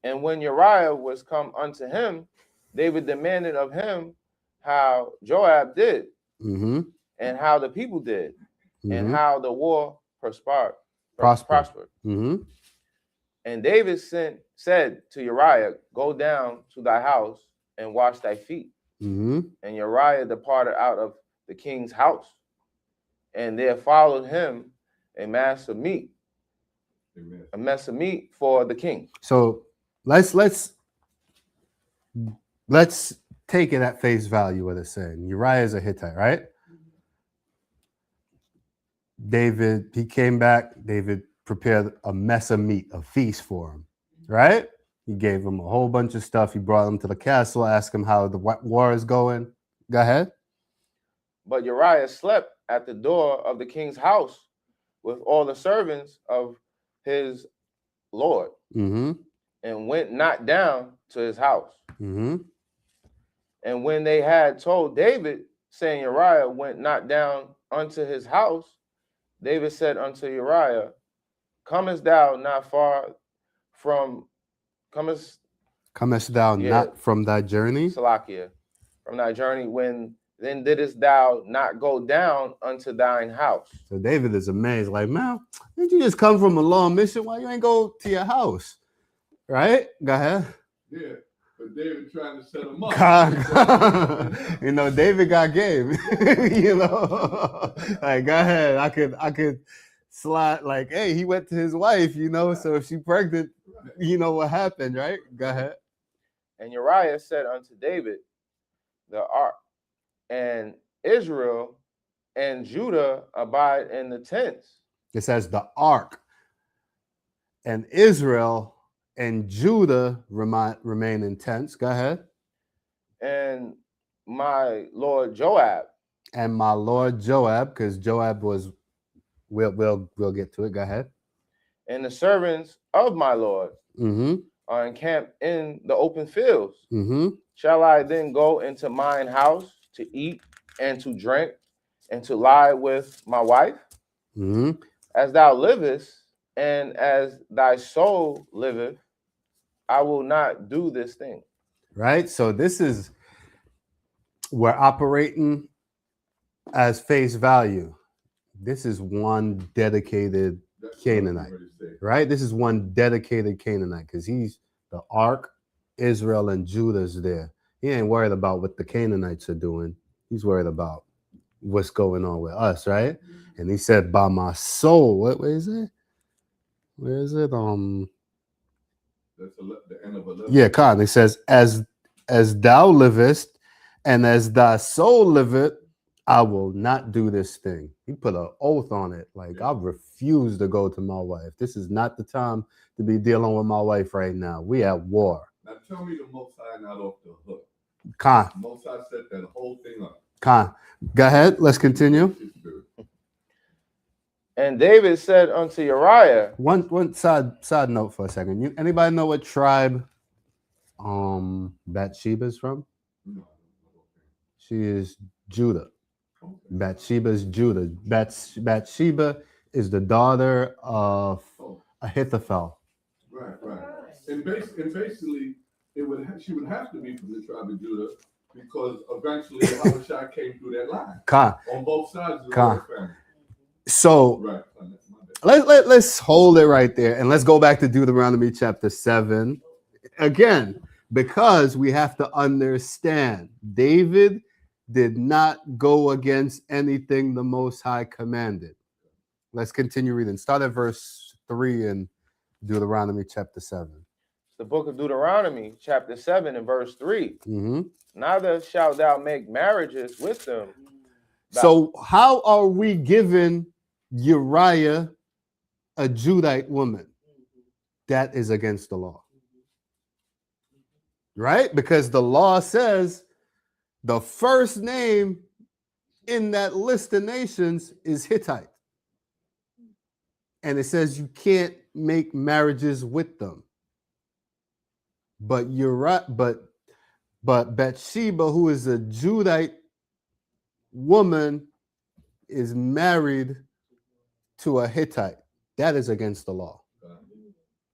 B: And when Uriah was come unto him, David demanded of him how Joab did,
A: Mm-hmm.
B: and how the people did, and
A: Mm-hmm.
B: how the war prospered.
A: Mm-hmm.
B: And David said to Uriah, go down to thy house and wash thy feet.
A: Mm-hmm.
B: And Uriah departed out of the king's house, and there followed him a mess of meat for the king.
A: So let's take it at face value what it's saying. Uriah is a Hittite, right? David, he came back. David prepared a mess of meat, a feast for him, right? He gave him a whole bunch of stuff. He brought him to the castle, asked him how the war is going. Go ahead.
B: But Uriah slept at the door of the king's house with all the servants of his lord,
A: Mm-hmm.
B: and went not down to his house.
A: Mm-hmm.
B: And when they had told David, saying, Uriah went not down unto his house, David said unto Uriah, comest thou not far from,
A: Comest thou
B: Yeah.
A: not from thy journey?
B: Salakia, from thy journey, when then didst thou not go down unto thine house?
A: So David is amazed, like, man, didn't you just come from a long mission? Why you ain't go to your house? Right? Go ahead.
C: Yeah, but David trying to set him up.
A: You know, David got game. You know, like, go ahead. I could slide, like, hey, he went to his wife, you know, so if she pregnant, you know what happened, right? Go ahead.
B: And Uriah said unto David, the ark and Israel and Judah abide in the tents.
A: It says the ark and Israel and Judah remain in tents. Go ahead.
B: And my lord Joab
A: And my lord Joab, because Joab was, we'll get to it. Go ahead.
B: and the servants of my lord
A: Mm-hmm.
B: are encamped in the open fields.
A: Mm-hmm.
B: Shall I then go into mine house to eat and to drink and to lie with my wife?
A: Mm-hmm.
B: As thou livest, and as thy soul liveth, I will not do this thing.
A: Right. So this is, we're operating as face value. This is one dedicated
C: That's what I was
A: Canaanite.
C: ready to say.
A: Right? This is one dedicated Canaanite because he's the ark, Israel, and Judah's there. He ain't worried about what the Canaanites are doing. He's worried about what's going on with us, right? And he said, by my soul, where is it? Where is it?
C: That's the end of 11.
A: Yeah, Khan. It says, as thou livest, and as thy soul liveth, I will not do this thing. He put an oath on it. Like,
C: Yeah.
A: I refuse to go to my wife. This is not the time to be dealing with my wife right now. We at war.
C: Now tell me the Most High not off the hook.
A: Khan,
C: Most High set that whole thing up.
A: Khan. Go ahead. Let's continue.
B: And David said unto Uriah,
A: One side note for a second. Anybody know what tribe Bathsheba is from?
C: No.
A: She is Judah. Bathsheba is Judah. Bathsheba is the daughter of
C: Oh,
A: Ahithophel.
C: right. And basically, she would have to be from the tribe of Judah because eventually Yahushua came through that line
A: Khan.
C: on both sides of the
A: Khan.
C: royal family.
A: So
C: Right. That's my bad.
A: let's hold it right there and let's go back to Deuteronomy chapter 7 again, because we have to understand David did not go against anything the Most High commanded. Let's continue reading. Start at verse 3 in Deuteronomy chapter 7.
B: the book of Deuteronomy, chapter 7 and verse 3.
A: Mm-hmm.
B: Neither shalt thou make marriages with them.
A: So how are we giving Uriah a Judite woman? That is against the law. Right? Because the law says the first name in that list of nations is Hittite. And it says you can't make marriages with them. But Uriah, but Bathsheba, who is a Judite woman, is married to a Hittite. That is against the law.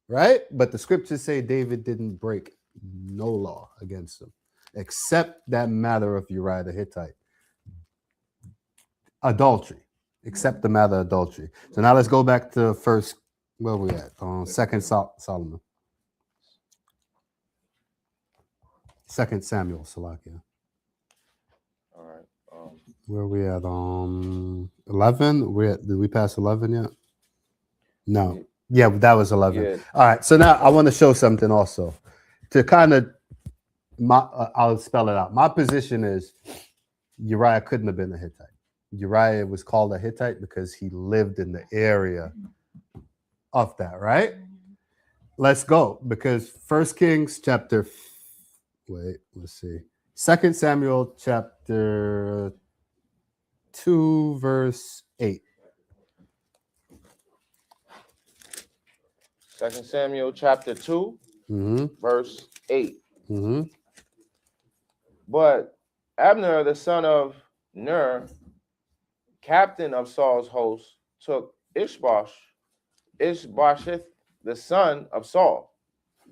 A: Right? But the scriptures say David didn't break no law against him, except that matter of Uriah the Hittite. Adultery, except the matter of adultery. So now let's go back to first, where we at? Second Solomon. 2 Samuel, Salakia.
B: All right.
A: Where are we at? 11? Did we pass 11 yet? No. Yeah, that was 11.
B: Yeah.
A: All right. So now I want to show something also to kind of, I'll spell it out. My position is Uriah couldn't have been a Hittite. Uriah was called a Hittite because he lived in the area of that, right? Let's go, because 1 Kings chapter, let's see. 2 Samuel chapter 2, verse 8.
B: 2 Samuel chapter 2,
A: Mm-hmm.
B: verse 8.
A: Mm-hmm.
B: But Abner, the son of Ner, captain of Saul's host, took Ishbosheth, the son of Saul.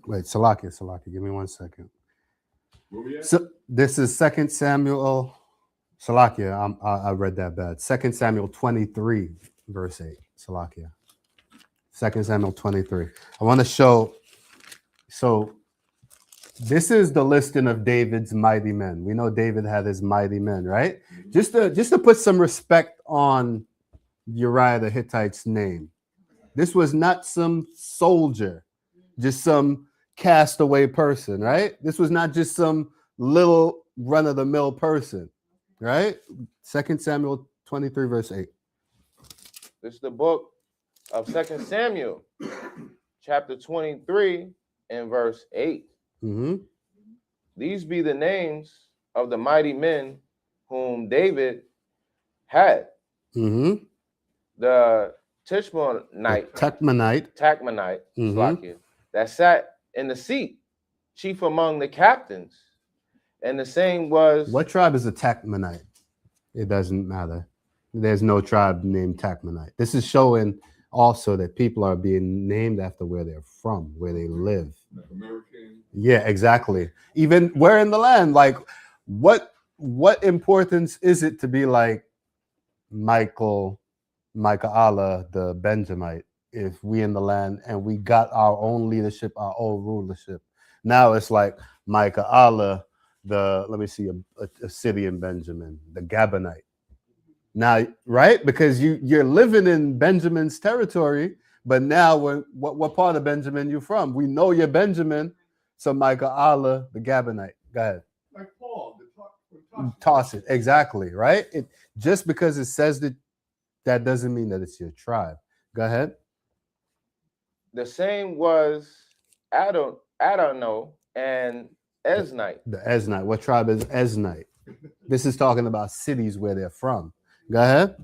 A: Wait, Salakia, give me 1 second.
C: Where we at?
A: So this is 2 Samuel. Salakia, I read that bad. 2 Samuel 23, verse 8. Salakia. 2 Samuel 23. I want to show. So this is the listing of David's mighty men. We know David had his mighty men, right? Just to put some respect on Uriah the Hittite's name. This was not some soldier, just some castaway person, right? This was not just some little run-of-the-mill person, right? 2 Samuel 23, verse 8.
B: This is the book of 2 Samuel, chapter 23, and verse 8.
A: Mm-hmm.
B: These be the names of the mighty men whom David had.
A: Mm-hmm.
B: The Tishmonite,
A: Tachmonite. Mhm.
B: Slakia, that sat in the seat, chief among the captains. And the same was
A: What tribe is a Tachmonite? It doesn't matter. There's no tribe named Tachmonite. This is showing also that people are being named after where they're from, where they live.
C: Like American.
A: Yeah, exactly. Even where in the land, like what importance is it to be like Micah Allah, the Benjamite, if we in the land and we got our own leadership, our own rulership? Now it's like Micah Allah, a city in Benjamin, the Gabonite. Now, right? Because you're living in Benjamin's territory, but now what part of Benjamin you from? We know you're Benjamin, so Micah Allah, the Gabonite. Go ahead.
C: Like Paul, the
A: Toss it. Exactly, right? It just because it says that doesn't mean that it's your tribe. Go ahead.
B: the same was Adonno and Esnite.
A: The Esnite. What tribe is Esnite? This is talking about cities where they're from. Go ahead.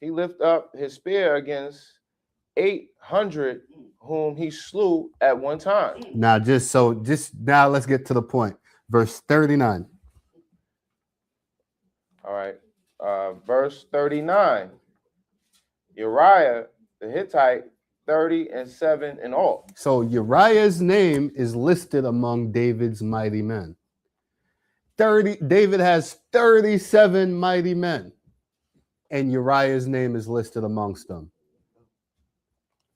B: He lifted up his spear against 800 whom he slew at one time.
A: Now, now let's get to the point. Verse 39.
B: All right. Verse 39. Uriah the Hittite, 37 in all.
A: So Uriah's name is listed among David's mighty men. David has 37 mighty men, and Uriah's name is listed amongst them.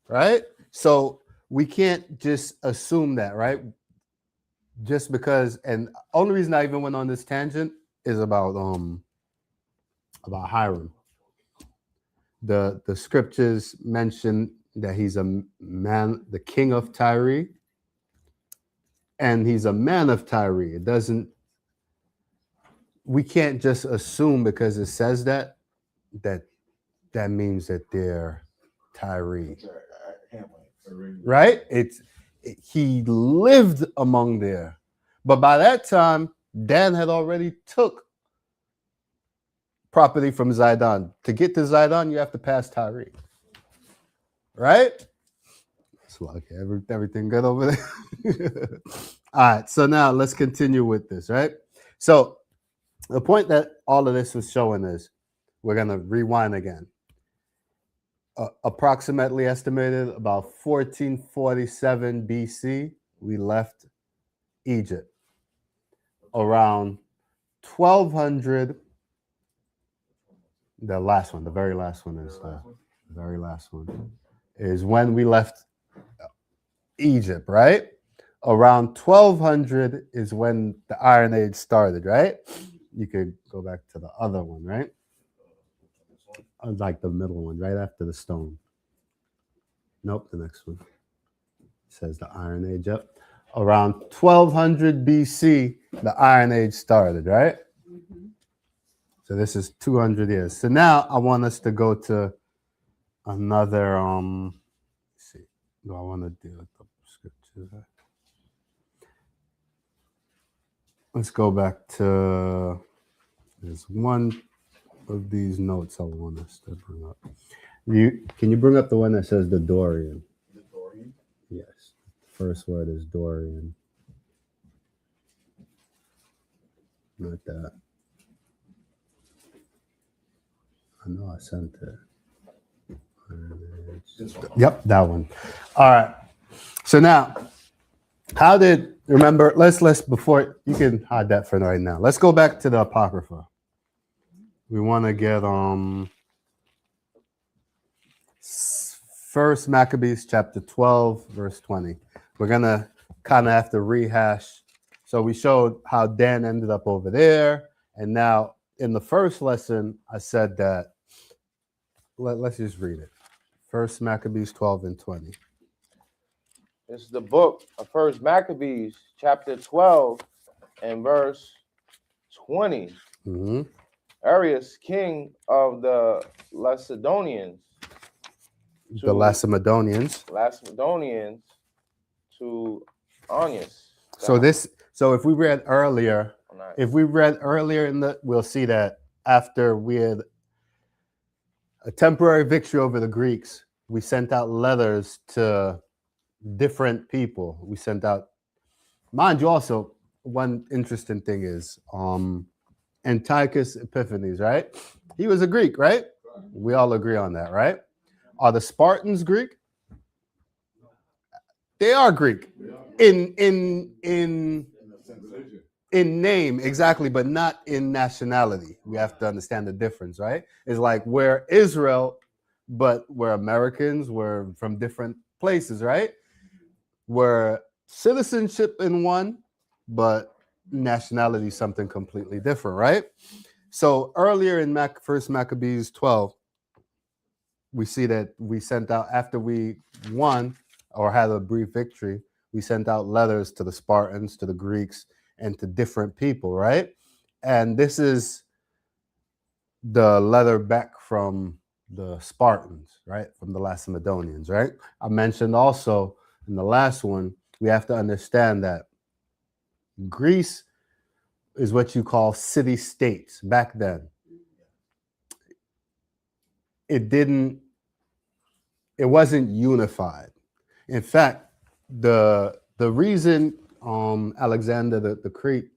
A: Right? So we can't just assume that, right? Just because, and only reason I even went on this tangent is about Hiram. The scriptures mention that he's a man, the king of Tyre, and he's a man of Tyre. We can't just assume because it says that means that they're Tyre. Right? He lived among there. But by that time, Dan had already took property from Zidon. To get to Zidon, you have to pass Tyre. Right? So okay, everything good over there? All right, so now let's continue with this, right? So the point that all of this was showing is, we're going to rewind again. Approximately estimated about 1447 BC, we left Egypt. Around 1200, the very last one is when we left Egypt, right? Around 1200 is when the Iron Age started, right? You could go back to the other one, right? Like the middle one, right after the stone. Nope, the next one. It says the Iron Age up. Around 1200 BC, the Iron Age started, right? Mm-hmm. So this is 200 years. So now I want us to go to another, let's see. Do I want to deal with the scriptures? Let's go back to, there's one of these notes I want us to bring up. Can you bring up the one that says the Dorian?
E: The Dorian.
A: Yes. First word is Dorian. Not that. I know I sent it.
E: This one.
A: Yep, that one. All right. So now, remember, let's before you can hide that for right now. Let's go back to the Apocrypha. We want to get First Maccabees chapter 12, verse 20. We're gonna kind of have to rehash. So we showed how Dan ended up over there, and now in the first lesson, I said that let's just read it. First Maccabees 12 and 20.
B: It's the book of First Maccabees, chapter 12 and verse 20.
A: Mm-hmm.
B: Arius, king of the Lacedaemonians,
A: The Lacedaemonians.
B: to Onius.
A: So if we read earlier, we'll see that after we had a temporary victory over the Greeks, we sent out letters to different people. We sent out, mind you, also one interesting thing is Antiochus Epiphanes, right? He was a Greek, right? We all agree on that, right? Are the Spartans Greek? They are Greek in name, exactly, but not in nationality. We have to understand the difference, right? It's like we're Israel, but we're Americans. We're from different places, right? We're citizenship in one, but nationality is something completely different, right? So earlier in First Maccabees 12, we see that we sent out, after we won or had a brief victory, we sent out letters to the Spartans, to the Greeks, and to different people, right? And this is the letter back from the Spartans, right? From the Lacedaemonians, right? I mentioned also in the last one, we have to understand that Greece is what you call city-states back then. It wasn't unified. In fact, the reason Alexander the Great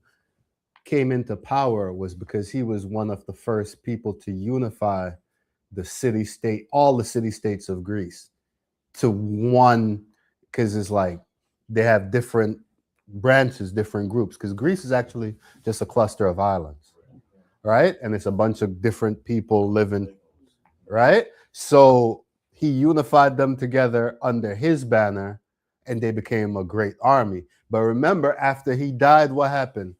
A: came into power was because he was one of the first people to unify the city-state, all the city-states of Greece to one, because it's like they have different branches, different groups, because Greece is actually just a cluster of islands, right? And it's a bunch of different people living, right? So he unified them together under his banner, and they became a great army. But remember, after he died, what happened?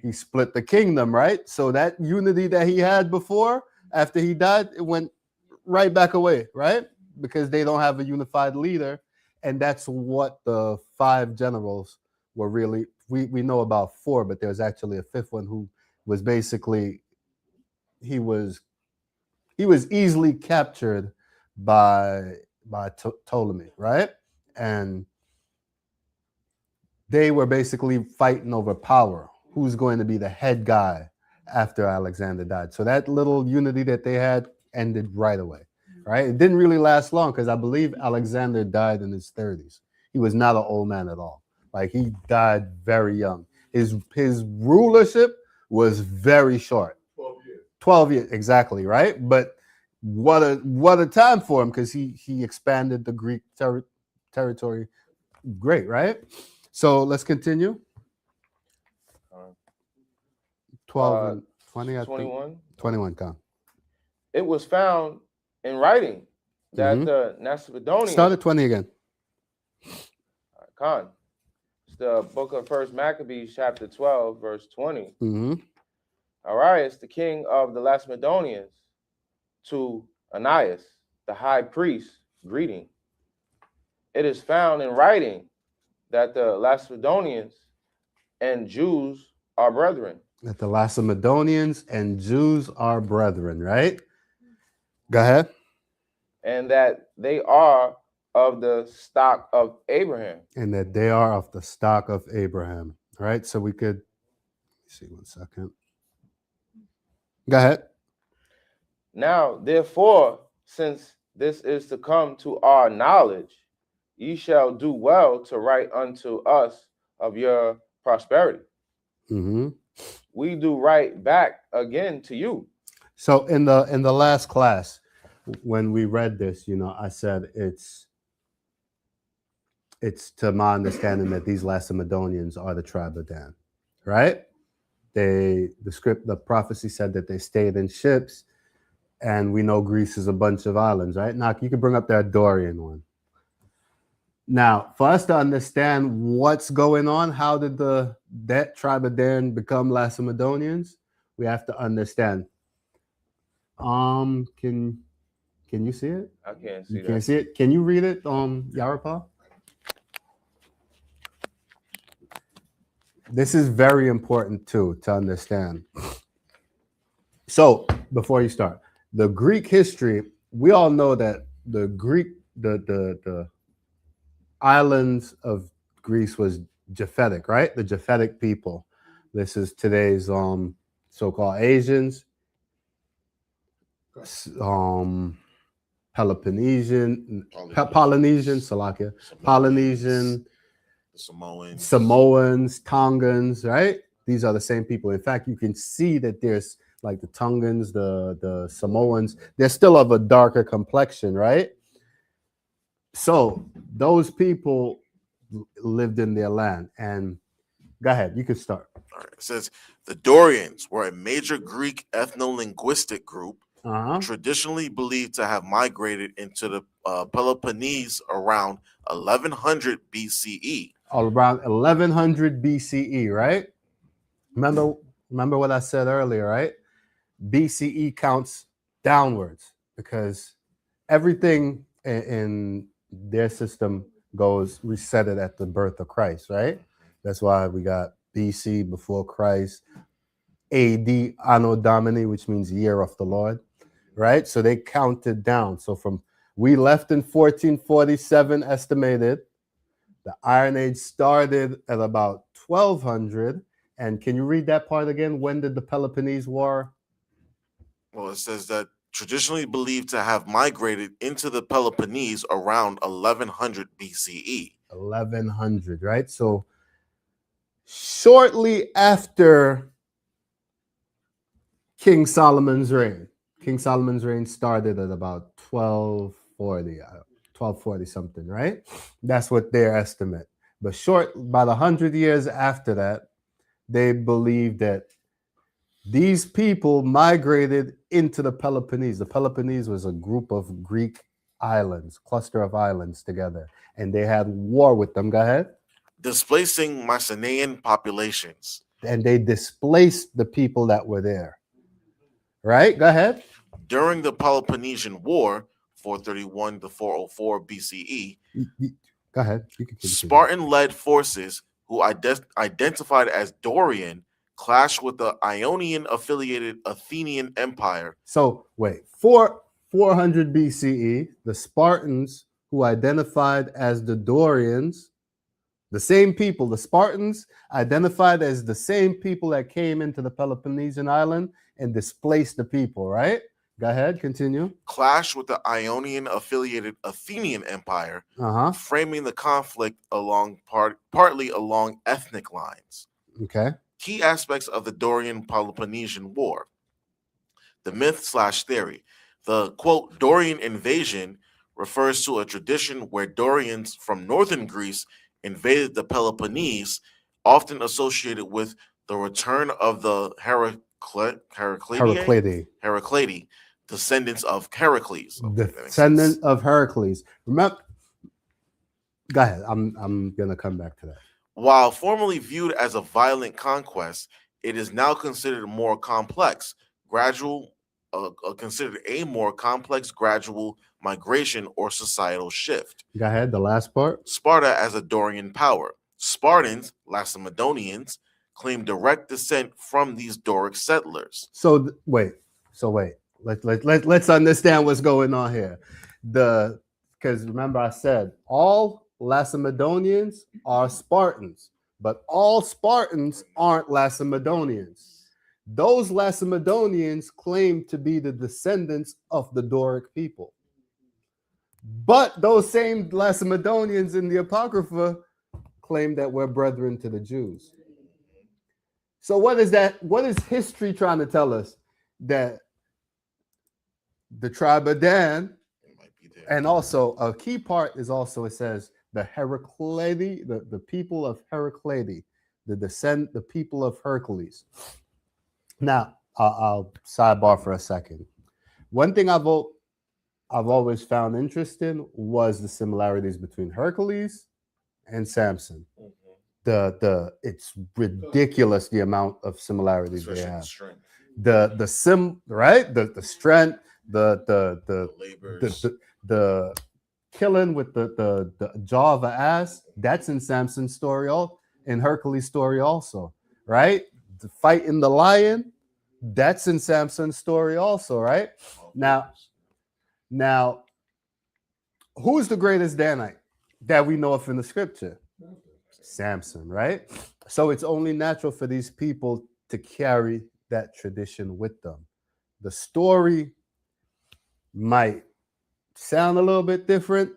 A: He split the kingdom, right? So that unity that he had before, after he died, it went right back away, right? Because they don't have a unified leader. And that's what the 5 generals were really, we know about 4, but there's actually a 5th one who was basically, he was easily captured by Ptolemy, right? And they were basically fighting over power. Who's going to be the head guy after Alexander died? So that little unity that they had ended right away, right? It didn't really last long because I believe Alexander died in his 30s. He was not an old man at all. Like he died very young. His rulership was very short.
C: 12 years.
A: 12 years, exactly, right? But what a time for him, because he expanded the Greek territory. Great, right? So let's continue. 12 and 20, I
B: 21.
A: think. 21, come.
B: It was found in writing that the Macedonians.
A: Start at 20 again.
B: Khan. It's the book of First Maccabees, chapter 12, verse 20.
A: Mm-hmm.
B: Arius, the king of the Lacedaemonians, to Onias, the high priest, greeting. It is found in writing that the Lacedaemonians and Jews are brethren.
A: That the Lacedaemonians and Jews are brethren, right? Go ahead.
B: And that they are of the stock of Abraham.
A: And that they are of the stock of Abraham, right? So we could, see, one second. Go ahead.
B: Now, therefore, since this is to come to our knowledge, ye shall do well to write unto us of your prosperity.
A: Mm-hmm.
B: We do write back again to you.
A: So in the last class, when we read this, I said it's to my understanding that these Lacedaemonians are the tribe of Dan, right? The prophecy said that they stayed in ships, and we know Greece is a bunch of islands, right? Now you can bring up that Dorian one. Now, for us to understand what's going on, how did that tribe of Dan become Lacedaemonians? We have to understand. Can you see it?
B: I can't see
A: You
B: that.
A: can't see it. Can you read it, Yarapa? This is very important too to understand. So before you start, the Greek history, we all know that the islands of Greece was Japhetic, right? The Japhetic people. This is today's so-called Asians, Peloponnesian, Polynesian, Salakia, Polynesian, Samoans, Tongans, right? These are the same people. In fact, you can see that there's like the Tongans, the Samoans, they're still of a darker complexion, right? So those people lived in their land. And go ahead, you can start.
F: All right. It says the Dorians were a major Greek ethno-linguistic group traditionally believed to have migrated into the Peloponnese around 1100 BCE.
A: Around 1100 BCE, right? Remember what I said earlier, right? BCE counts downwards because everything in their system goes resetted at the birth of Christ, right? That's why we got BC, before Christ, AD, Anno Domini, which means year of the Lord, right? So they counted down. So we left in 1447 estimated. The Iron Age started at about 1200. And can you read that part again? When did the Peloponnese War?
F: Well, it says that traditionally believed to have migrated into the Peloponnese around 1100 BCE.
A: 1100, right? So shortly after King Solomon's reign. King Solomon's reign started at about 1240 something, right? That's what their estimate. But about 100 years after that, they believed that these people migrated into the Peloponnese. The Peloponnese was a group of Greek islands, cluster of islands together, and they had war with them. Go ahead.
F: Displacing Mycenaean populations.
A: And they displaced the people that were there. Right? Go ahead.
F: During the Peloponnesian War, 431 to 404 BCE,
A: go ahead. You can
F: Spartan-led forces who identified as Dorian clashed with the Ionian-affiliated Athenian Empire.
A: So, wait, 400 BCE, the Spartans who identified as the Dorians, the same people, the Spartans identified as the same people that came into the Peloponnesian island and displaced the people, right? Go ahead, continue.
F: Clash with the Ionian-affiliated Athenian Empire, framing the conflict partly along ethnic lines.
A: Okay.
F: Key aspects of the Dorian-Peloponnesian War. The myth/theory. The, quote, Dorian invasion refers to a tradition where Dorians from northern Greece invaded the Peloponnese, often associated with the return of the Heraclidae, descendants of Heracles.
A: Descendant of Heracles. Remember, go ahead. I'm gonna come back to that.
F: While formerly viewed as a violent conquest, it is now considered more complex, gradual migration or societal shift.
A: Go ahead, the last part.
F: Sparta as a Dorian power. Spartans, Lacedaemonians, claim direct descent from these Doric settlers.
A: So wait. Let's understand what's going on here. Because remember I said all Lacedaemonians are Spartans, but all Spartans aren't Lacedaemonians. those Lacedaemonians claim to be the descendants of the Doric people. But those same Lacedaemonians in the Apocrypha claim that we're brethren to the Jews. So what is that? What is history trying to tell us? That the tribe of Dan,
F: It might be there.
A: and also a key part is also, it says the Heraclidi, the people of Heraclidi, the people of Hercules. Now, I'll sidebar for a second. One thing I've always found interesting was the similarities between Hercules and Samson. It's ridiculous the amount of similarities
F: Especially
A: they
F: the
A: have.
F: strength,
A: The strength, the
F: labors.
A: the killing with the jaw of an ass. That's in Samson's story, in Hercules' story also, right? The fighting the lion. That's in Samson's story also, right? Now, who's the greatest Danite that we know of in the scripture? Samson, right? So it's only natural for these people to carry that tradition with them. The story might sound a little bit different,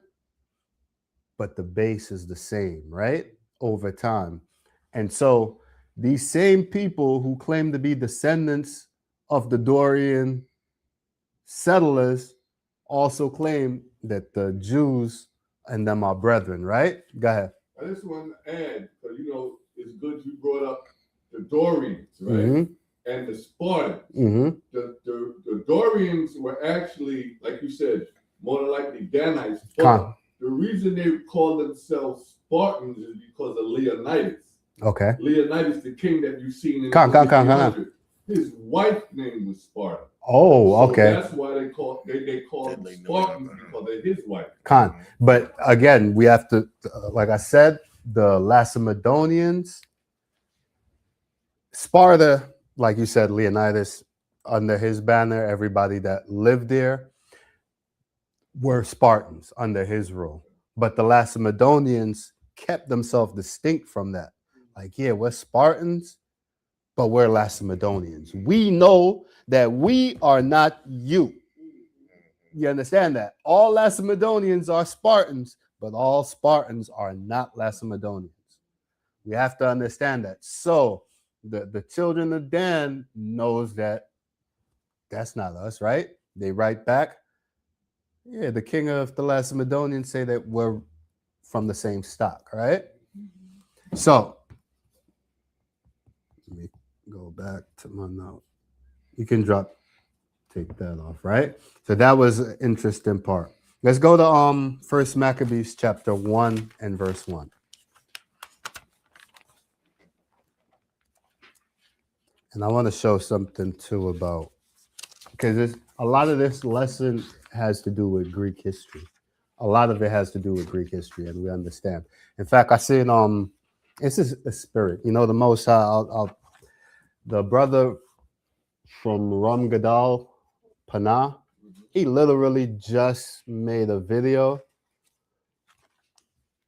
A: but the base is the same, right? Over time. And so these same people who claim to be descendants of the Dorian settlers also claim that the Jews and them are brethren, right? Go ahead.
C: I just want to add, because it's good you brought up the Dorians, right?
A: Mm-hmm.
C: And the Spartans.
A: Mm-hmm.
C: The Dorians were actually, like you said, more than likely Danites. But the reason they call themselves Spartans is because of Leonidas.
A: Okay.
C: Leonidas, the king that you've seen in
A: Come.
C: 300. His wife's name was Sparta.
A: Oh, okay.
C: So that's why they call them Spartans, because of his wife.
A: But again, we have to, like I said, the Lacedaemonians, Sparta, like you said, Leonidas, under his banner, everybody that lived there were Spartans under his rule. But the Lacedaemonians kept themselves distinct from that. Like, yeah, we're Spartans, but we're Lacedaemonians. We know that we are not you. You understand that? All Lacedaemonians are Spartans, but all Spartans are not Lacedaemonians. We have to understand that. So the children of Dan knows that that's not us, right? They write back, yeah, the king of the Lacedaemonians say that we're from the same stock, right? So let me go back to my note. You can take that off, right? So that was an interesting part. Let's go to First Maccabees chapter 1 and verse 1. And I want to show something too about, because a lot of this lesson has to do with Greek history. A lot of it has to do with Greek history, and we understand. In fact, I seen it's just a spirit. The Most High. The brother from Ram Gadal, Panah, he literally just made a video,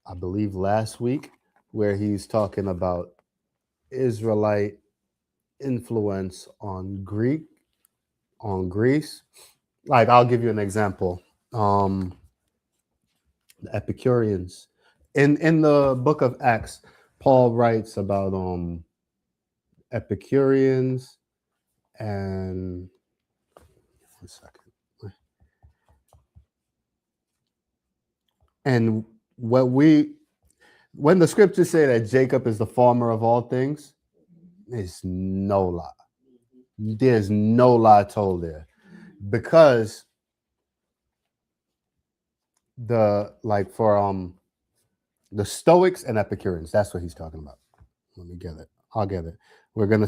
A: I believe last week, where he's talking about Israelite influence on Greece. Like, I'll give you an example. The Epicureans. In the book of Acts, Paul writes about Epicureans and one second. And when the scriptures say that Jacob is the former of all things, there's no lie. There's no lie told there. Because the Stoics and Epicureans, that's what he's talking about. Let me get it. I'll get it. We're gonna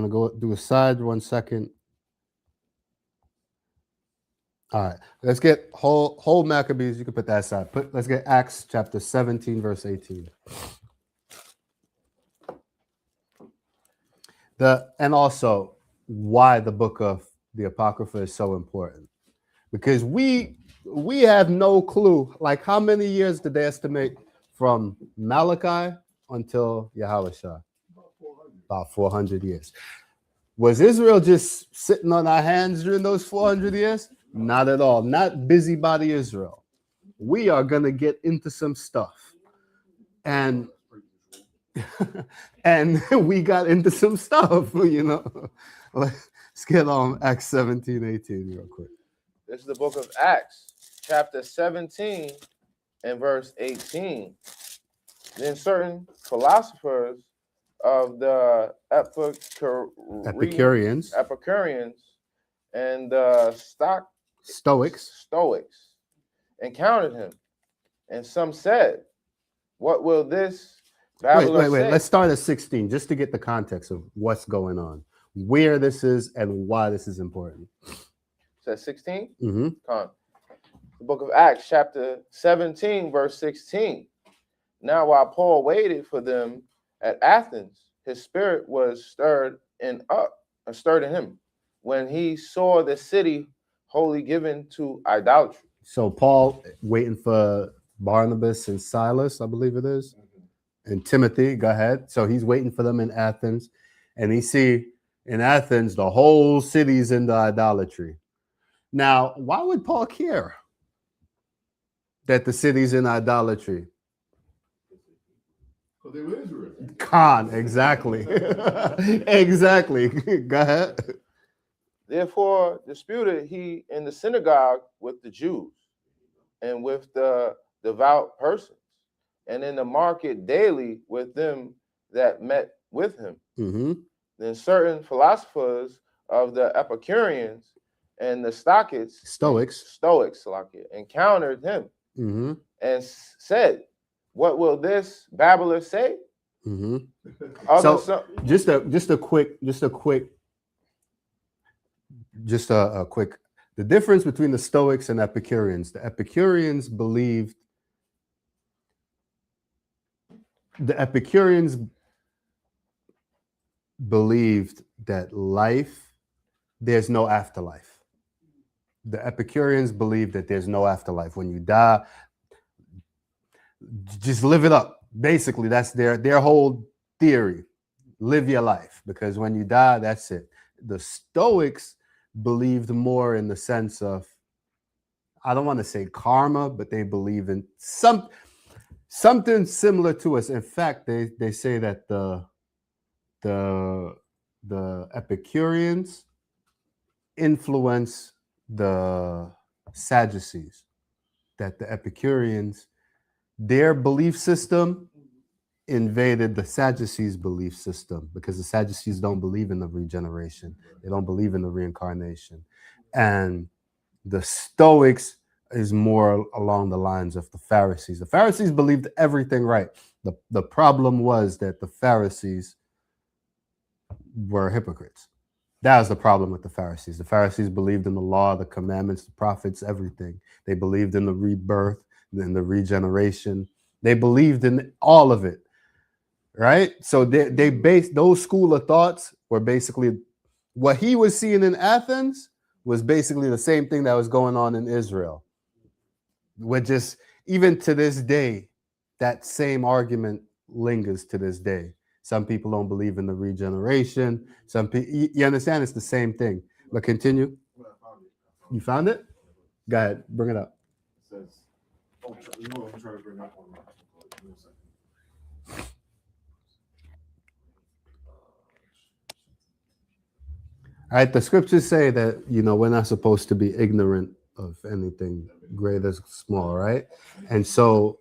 A: go do a side 1 second. All right, let's get whole Maccabees. You can put that aside. Let's get Acts chapter 17, verse 18. And also why the book of the Apocrypha is so important. Because we have no clue. Like, how many years did they estimate from Malachi until Yahushua? About 400 years. Was Israel just sitting on our hands during those 400 years? Not at all. Not busybody Israel. We are going to get into some stuff. And and we got into some stuff, you know. Let's get on Acts 17:18 real quick.
B: This is the book of Acts, chapter 17 and verse 18. Then certain philosophers of the
A: Epicureans
B: and the
A: Stoics
B: encountered him, and some said, "What will this babbler
A: wait.
B: say?"
A: Let's start at 16 just to get the context of what's going on, where this is, and why this is important.
B: Says 16.
A: Mm-hmm.
B: Con. The book of Acts, chapter 17, verse 16. Now, while Paul waited for them at Athens, his spirit was stirred in him when he saw the city wholly given to idolatry.
A: So Paul waiting for Barnabas and Silas, I believe it is, and Timothy. Go ahead. So he's waiting for them in Athens, and he see in Athens the whole city's into idolatry. Now, why would Paul care that the city's in idolatry?
C: Because they were Israel.
A: Khan, exactly. Exactly. Go ahead.
B: Therefore disputed he in the synagogue with the Jews and with the devout persons, and in the market daily with them that met with him.
A: Mm-hmm.
B: Then certain philosophers of the Epicureans and the Stoics encountered him,
A: Mm-hmm.
B: and said, "What will this babbler say?"
A: Mm-hmm.
B: So,
A: Just a quick. The difference between the Stoics and Epicureans. The Epicureans believed that there's no afterlife. The Epicureans believe that there's no afterlife. When you die, just live it up. Basically, that's their whole theory. Live your life, because when you die, that's it. The Stoics believed more in the sense of, I don't want to say karma, but they believe in something similar to us. In fact, they say that the Epicureans influence the Sadducees, that the Epicureans, their belief system invaded the Sadducees' belief system, because the Sadducees don't believe in the regeneration. They don't believe in the reincarnation. And the Stoics is more along the lines of the Pharisees. The Pharisees believed everything right. The problem was that the Pharisees were hypocrites. That was the problem with the Pharisees. The Pharisees believed in the law, the commandments, the prophets, everything. They believed in the rebirth, in the regeneration. They believed in all of it, right? So they based those school of thoughts were basically what he was seeing in Athens was basically the same thing that was going on in Israel. With just, even to this day, that same argument lingers to this day. Some people don't believe in the regeneration. Some people, you understand, it's the same thing. But continue. You found it? Go ahead, bring it up.
E: It says, I'm trying to bring up one. Give me a second.
A: All right, the scriptures say that, we're not supposed to be ignorant of anything great or small, right? And so,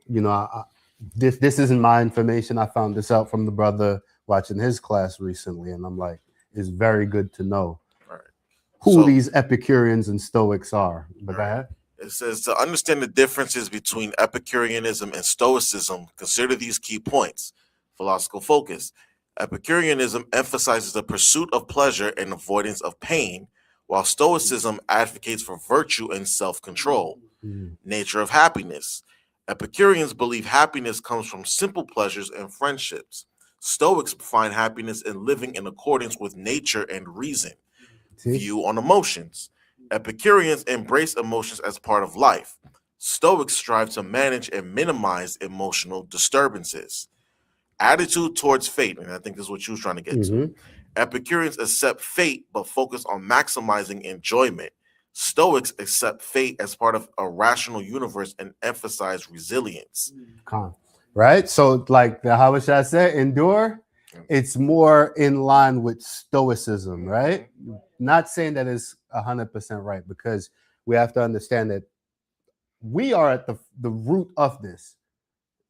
A: this isn't my information. I found this out from the brother watching his class recently, and I'm like, it's very good to know who these Epicureans and Stoics are. But go ahead.
F: It says, to understand the differences between Epicureanism and Stoicism, consider these key points. Philosophical focus. Epicureanism emphasizes the pursuit of pleasure and avoidance of pain, while Stoicism advocates for virtue and self-control. Nature of happiness. Epicureans believe happiness comes from simple pleasures and friendships. Stoics find happiness in living in accordance with nature and reason. View on emotions. Epicureans embrace emotions as part of life. Stoics strive to manage and minimize emotional disturbances. Attitude towards fate, and I think this is what you was trying to get to. Epicureans accept fate but focus on maximizing enjoyment. Stoics accept fate as part of a rational universe and emphasize resilience.
A: Con. Right? So, like the how should I say, endure, it's more in line with stoicism, right? Not saying that it's 100% right, because we have to understand that we are at the root of this.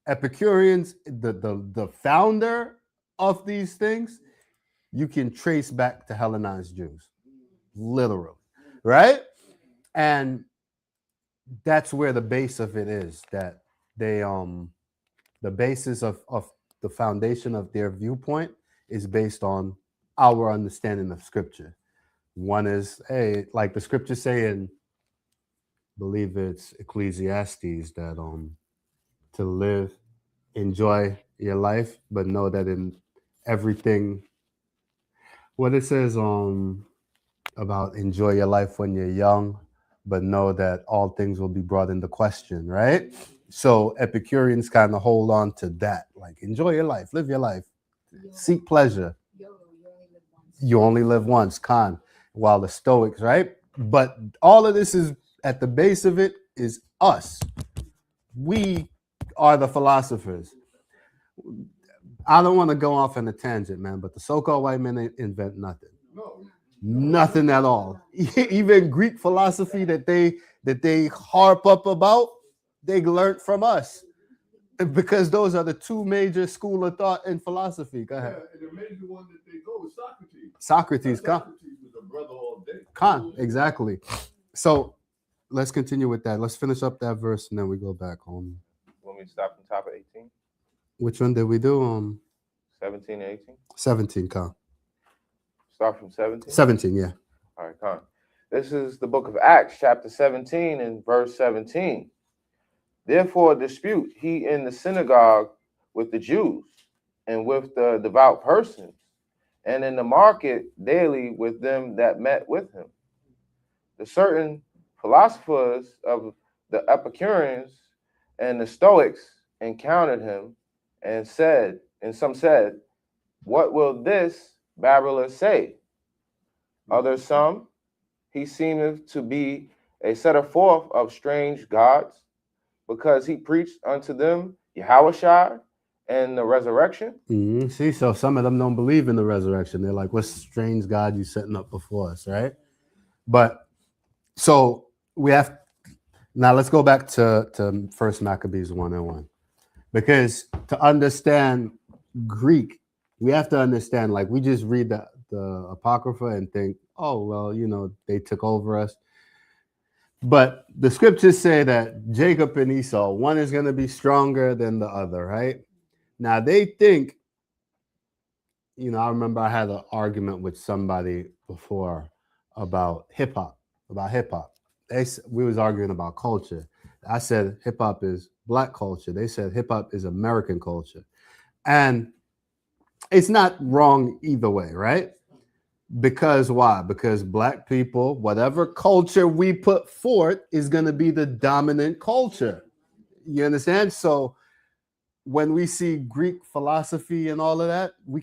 A: Epicureans, the founder of these things, you can trace back to Hellenized Jews, literally, right? And that's where the base of it is, that they the basis of the foundation of their viewpoint is based on our understanding of scripture. One is, hey, like the scriptures say in, believe it's Ecclesiastes, that to live, enjoy your life, but know that in everything, what it says about enjoy your life when you're young, but know that all things will be brought into question, right? So Epicureans kind of hold on to that, like enjoy your life, live your life, seek pleasure. You only live once, Khan. While the Stoics, right? But all of this is at the base of it is us. We are the philosophers. I don't want to go off on a tangent, man, but the so-called white men ain't invent nothing. Nothing at all. Even Greek philosophy that they harp up about, they learned from us, because those are the two major school of thought in philosophy. Go ahead.
C: Yeah, and the major one that they go is Socrates.
A: Socrates,
C: Socrates was a brother all day.
A: Khan, exactly. So let's continue with that. Let's finish up that verse and then we go back home.
B: Want me to stop from top of 18?
A: Which one did we do?
B: 17 and 18?
A: 17, Khan.
B: Start from 17?
A: 17, yeah.
B: All right, Khan. This is the book of Acts, chapter 17 and verse 17. Therefore dispute he in the synagogue with the Jews and with the devout persons, and in the market daily with them that met with him. The certain philosophers of the Epicureans and the Stoics encountered him, and some said, what will this babbler say? Others some, he seemeth to be a setter forth of strange gods, because he preached unto them Yahushua and the resurrection.
A: Mm-hmm. See, so some of them don't believe in the resurrection. They're like, what strange God you setting up before us, right? But so we have, now let's go back to First Maccabees 1:1. Because to understand Greek, we have to understand, like we just read the Apocrypha and think, oh, well, you know, they took over us. But the scriptures say that Jacob and Esau, one is going to be stronger than the other, right? Now they think, you know, I remember I had an argument with somebody before about hip hop. We was arguing about culture. I said hip hop is Black culture. They said hip hop is American culture. And it's not wrong either way, right? Because why? Because Black people, whatever culture we put forth is going to be the dominant culture. You understand? So when we see Greek philosophy and all of that, we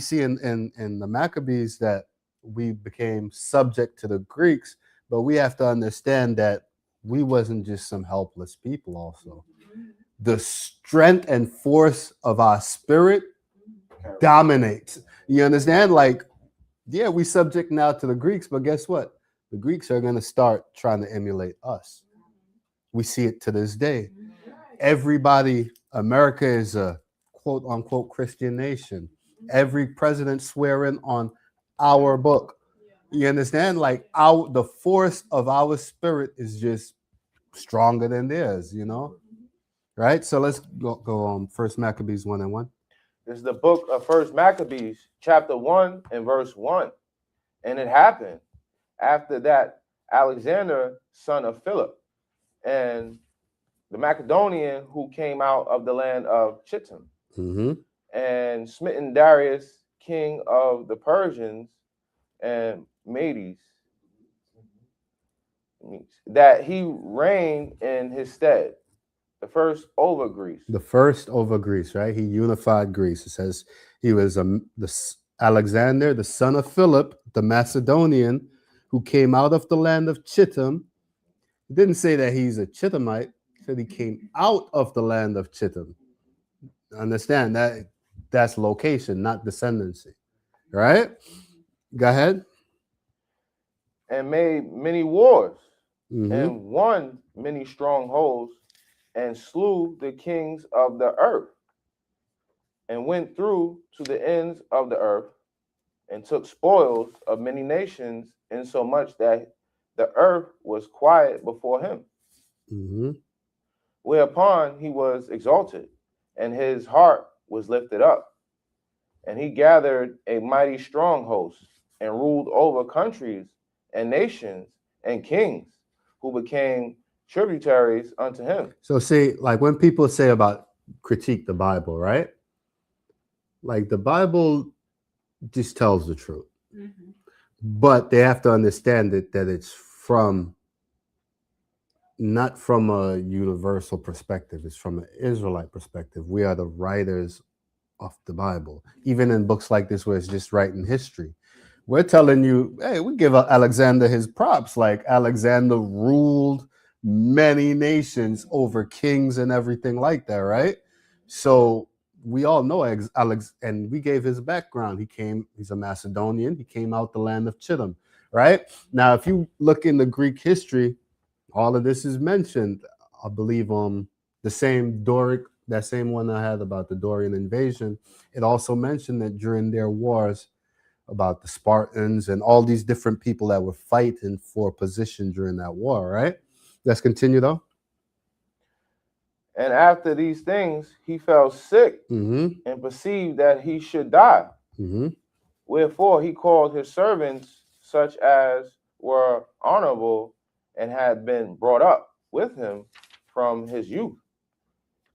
A: see in the Maccabees that we became subject to the Greeks, but we have to understand that we wasn't just some helpless people also. The strength and force of our spirit dominates. You understand? Like, yeah, we subject now to the Greeks, but guess what? The Greeks are going to start trying to emulate us. We see it to this day. Everybody, America is a quote unquote Christian nation. Every president swearing on our book. You understand? Like the force of our spirit is just stronger than theirs, you know? Right? So let's go on First Maccabees 1:1.
B: This is the book of First Maccabees, chapter 1 and verse 1. And it happened after that Alexander, son of Philip, and the Macedonian who came out of the land of Chittim, and smitten Darius, king of the Persians and Medes, that he reigned in his stead. The first over Greece.
A: The first over Greece, right? He unified Greece. It says he was Alexander, the son of Philip, the Macedonian, who came out of the land of Chittim. It didn't say that he's a Chittimite. It said he came out of the land of Chittim. Understand that that's location, not descendancy. Right? Go ahead.
B: And made many wars,
A: Mhm.
B: and won many strongholds, and slew the kings of the earth, and went through to the ends of the earth, and took spoils of many nations, insomuch that the earth was quiet before him.
A: Mhm.
B: Whereupon he was exalted, and his heart was lifted up, and he gathered a mighty strong host, and ruled over countries and nations and kings, who became tributaries unto him.
A: So see, like when people say about critique the Bible, right? Like the Bible just tells the truth.
D: Mhm.
A: But they have to understand it that it's from not from a universal perspective, it's from an Israelite perspective. We are the writers of the Bible. Even in books like this where it's just writing history. We're telling you, hey, we give Alexander his props. Like Alexander ruled many nations over kings and everything like that, right? So we all know Alex, and we gave his background. He's a Macedonian. He came out the land of Chittim, right? Now, if you look in the Greek history, all of this is mentioned. I believe the same Doric, that same one I had about the Dorian invasion, it also mentioned that during their wars about the Spartans and all these different people that were fighting for position during that war, right? Let's continue though.
B: And after these things, he fell sick
A: Mm-hmm.
B: and perceived that he should die.
A: Mm-hmm.
B: Wherefore he called his servants, such as were honorable and had been brought up with him from his youth,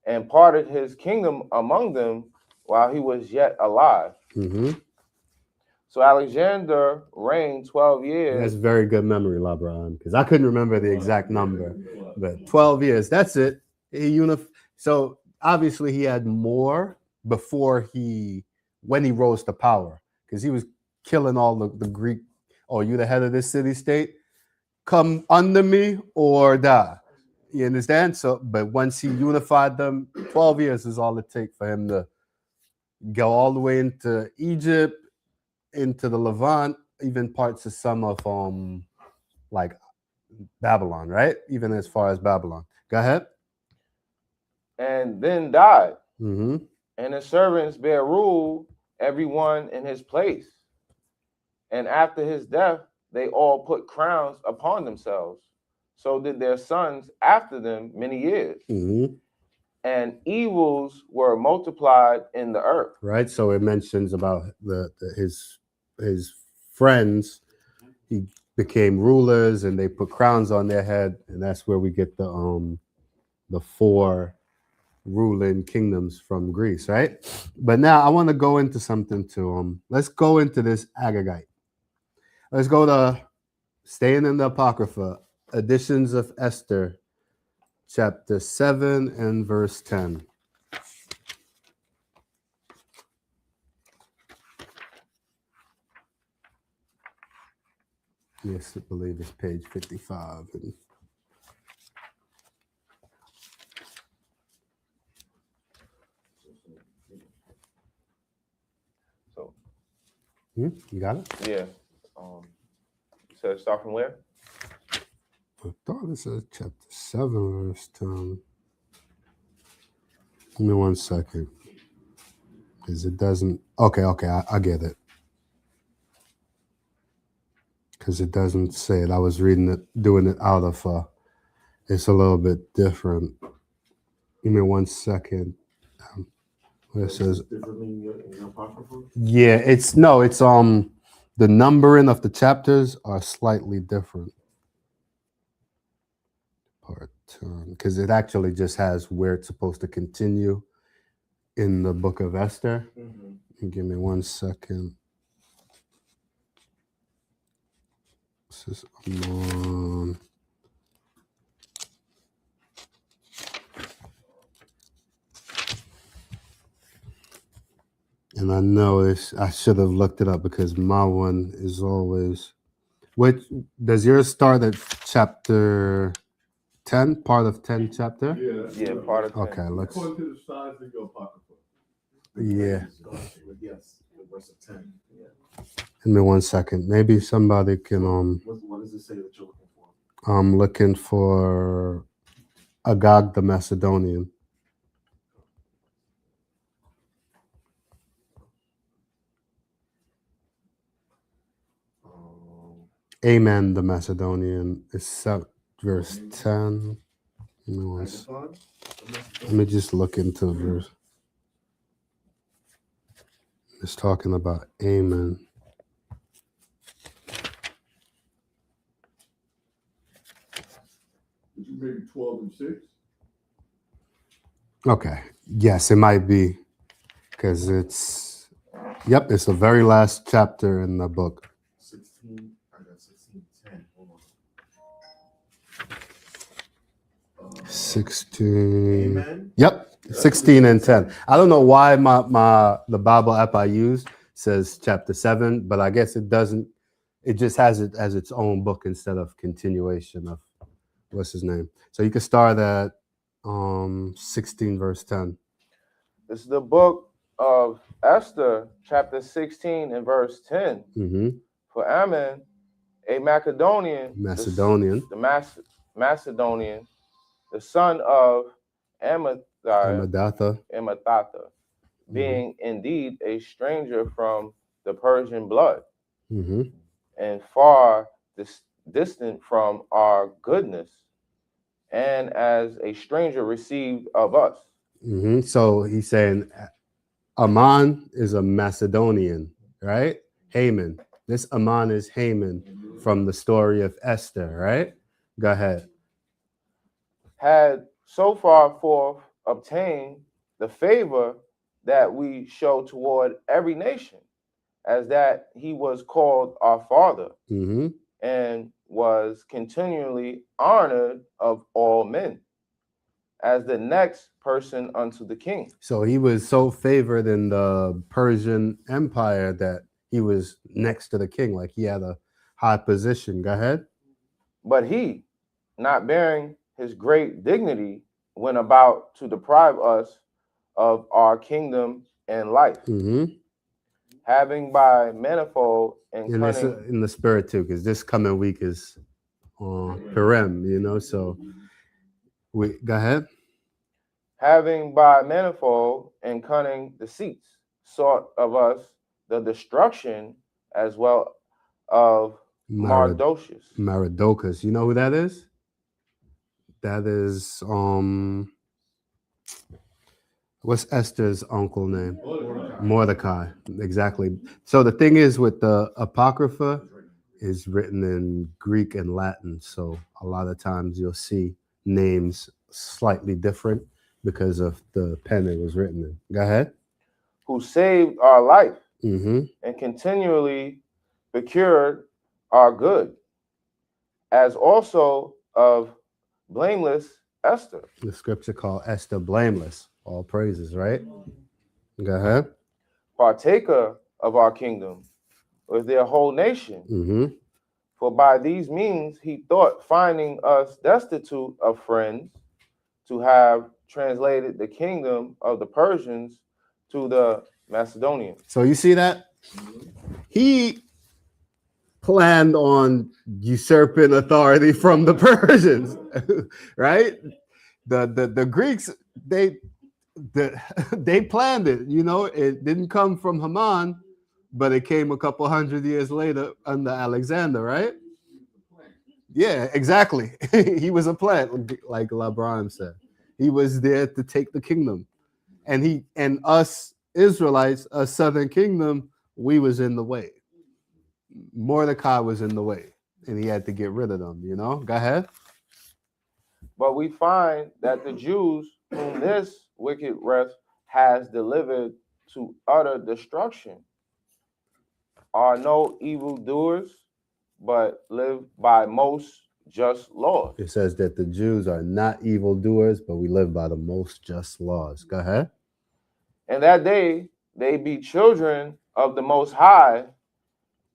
B: and parted his kingdom among them while he was yet alive.
A: Mm-hmm.
B: So Alexander reigned 12 years.
A: That's very good memory, LeBron, because I couldn't remember the exact number, but 12 years. That's it. So obviously he had more before when he rose to power, because he was killing all the Greek. Oh, you the head of this city state? Come under me or die. You understand? So, but once he unified them, 12 years is all it takes for him to go all the way into Egypt, into the Levant, even parts of some of like Babylon, right? Even as far as Babylon. Go ahead.
B: And then died.
A: Mm-hmm.
B: And his servants bare rule, everyone in his place. And after his death, they all put crowns upon themselves. So did their sons after them many years.
A: Mm-hmm.
B: And evils were multiplied in the earth.
A: Right. So it mentions about his friends. He became rulers, and they put crowns on their head, and that's where we get the 4 ruling kingdoms from Greece, right? But now I want to go into something to let's go into this Agagite. Let's go to staying in the Apocrypha, editions of Esther, chapter 7 and verse 10. Yes, I believe it's page 55.
B: So
A: You got it?
B: yeah. So start from where?
A: I thought it says chapter 7, verse 10. Give me 1 second. Because it doesn't. Okay, I get it. Because it doesn't say it. I was reading it, doing it out of. It's a little bit different. Give me 1 second. Where it says.
E: Differently in your Apocrypha?
A: Yeah, it's the numbering of the chapters are slightly different. Part 10, because it actually just has where it's supposed to continue in the book of Esther.
E: Mm-hmm.
A: Give me 1 second. This is on. And I know this, I should have looked it up because my one is always. Which does yours start at chapter 10, part of 10 chapter?
C: Yeah.
B: Yeah, part of 10.
A: Okay, let's.
C: According to the size of your apocrypha.
A: Yeah.
E: Yes, the verse of 10. Yeah.
A: Give me 1 second. Maybe somebody can
E: What does it say that you're looking for?
A: I'm looking for Agag the Macedonian. Amen the Macedonian is verse 10. No, let me just look into verse. It's talking about Amen.
C: Did you maybe 12 and 6?
A: Okay. Yes, it might be. Because it's the very last chapter in the book.
E: 16. I got 16:10. Hold on.
A: 16.
E: Amen.
A: Yep. 16 and 10. I don't know why the Bible app I use says chapter 7, but I guess it doesn't. It just has it as its own book instead of continuation of what's his name. So you can start at 16 verse 10.
B: This is the book of Esther, chapter 16 and verse 10.
A: Mm-hmm.
B: For Ammon, a Macedonian,
A: Macedonian.
B: Macedonian, the son of
A: Amadatha.
B: Amathatha, being indeed a stranger from the Persian blood,
A: Mm-hmm.
B: and far distant from our goodness, and as a stranger received of us.
A: Mm-hmm. So he's saying Aman is a Macedonian, right? Haman. This Aman is Haman from the story of Esther, right? Go ahead.
B: Had so far forth obtained the favor that we show toward every nation, as that he was called our father,
A: Mm-hmm.
B: and was continually honored of all men, as the next person unto the king.
A: So he was so favored in the Persian Empire that he was next to the king, like he had a high position. Go ahead.
B: But he, not bearing his great dignity, went about to deprive us of our kingdom and life,
A: Mm-hmm.
B: having by manifold and
A: And it's
B: cunning,
A: in the spirit too, because this coming week is Purim, so we go ahead.
B: having by manifold and cunning deceits sought of us the destruction as well of Mardochus.
A: Maridochus. You know who that is? That is what's Esther's uncle name? Mordecai. Exactly. So the thing is with the Apocrypha is written in Greek and Latin. So a lot of times you'll see names slightly different because of the pen it was written in. Go ahead.
B: Who saved our life
A: Mm-hmm.
B: and continually procured our good, as also of blameless Esther,
A: The scripture called Esther blameless. All praises, right? Go ahead.
B: partaker of our kingdom with their whole nation.
A: Mm-hmm.
B: For by these means he thought, finding us destitute of friends, to have translated the kingdom of the Persians to the Macedonians.
A: So you see that? He planned on usurping authority from the Persians, right? The Greeks, they planned it. It didn't come from Haman, but it came a couple hundred years later under Alexander, right? Yeah, exactly. He was a plant, like LeBron said. He was there to take the kingdom, and us Israelites, a southern kingdom, we was in the way. Mordecai was in the way, and he had to get rid of them. Go ahead.
B: But we find that the Jews, whom this wicked wrath has delivered to utter destruction, are no evildoers, but live by most just laws.
A: It says that the Jews are not evildoers, but we live by the most just laws. Go ahead.
B: And that day they be children of the Most High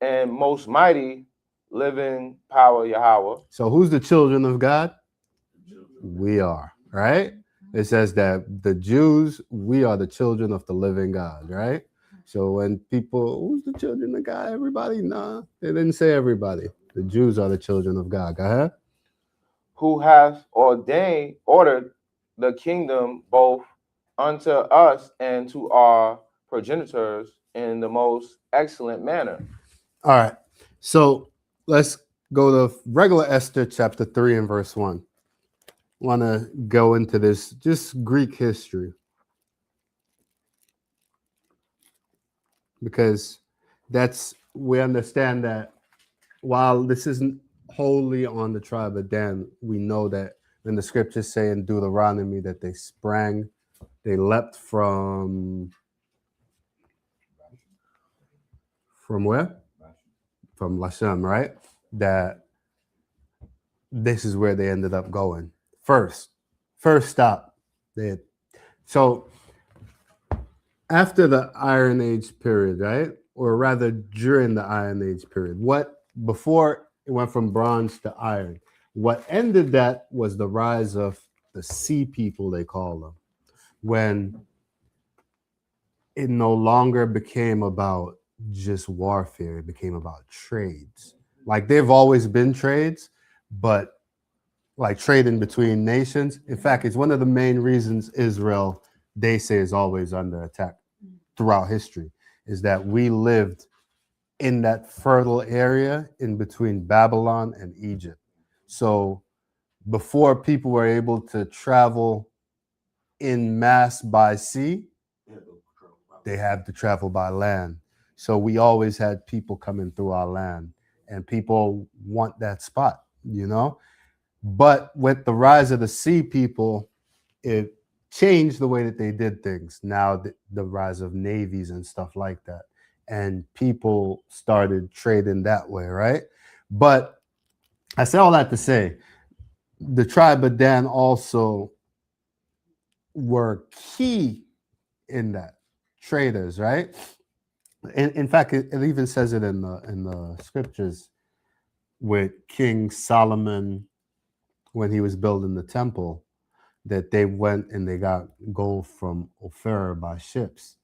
B: and Most Mighty living power Yahweh.
A: So who's the children of God? We are, right? It says that the Jews, we are the children of the living God, right? So when people, who's the children of God? Everybody? Nah, they didn't say everybody. The Jews are the children of God. Go ahead.
B: Who hath ordered the kingdom both unto us and to our progenitors in the most excellent manner.
A: All right. So let's go to regular Esther chapter 3 and verse 1. Want to go into this just Greek history because we understand that while this isn't wholly on the tribe of Dan, we know that when the scriptures say in Deuteronomy that they leapt from where? From Lashem, right? That this is where they ended up going. First stop. So after the Iron Age period, right? Or rather during the Iron Age period, before it went from bronze to iron, what ended that was the rise of the sea people, they call them, when it no longer became about just warfare, it became about trades. Like they've always been trades, but like trading between nations. In fact, it's one of the main reasons Israel, they say, is always under attack throughout history, is that we lived in that fertile area in between Babylon and Egypt. So before people were able to travel in mass by sea, they had to travel by land. So we always had people coming through our land, and people want that spot, you know? But with the rise of the sea people, it changed the way that they did things. Now the rise of navies and stuff like that. And people started trading that way, right? But I say all that to say, the tribe of Dan also were key in that, traders, right? In fact, it even says it in the scriptures with King Solomon when he was building the temple, that they went and they got gold from Ophir by ships.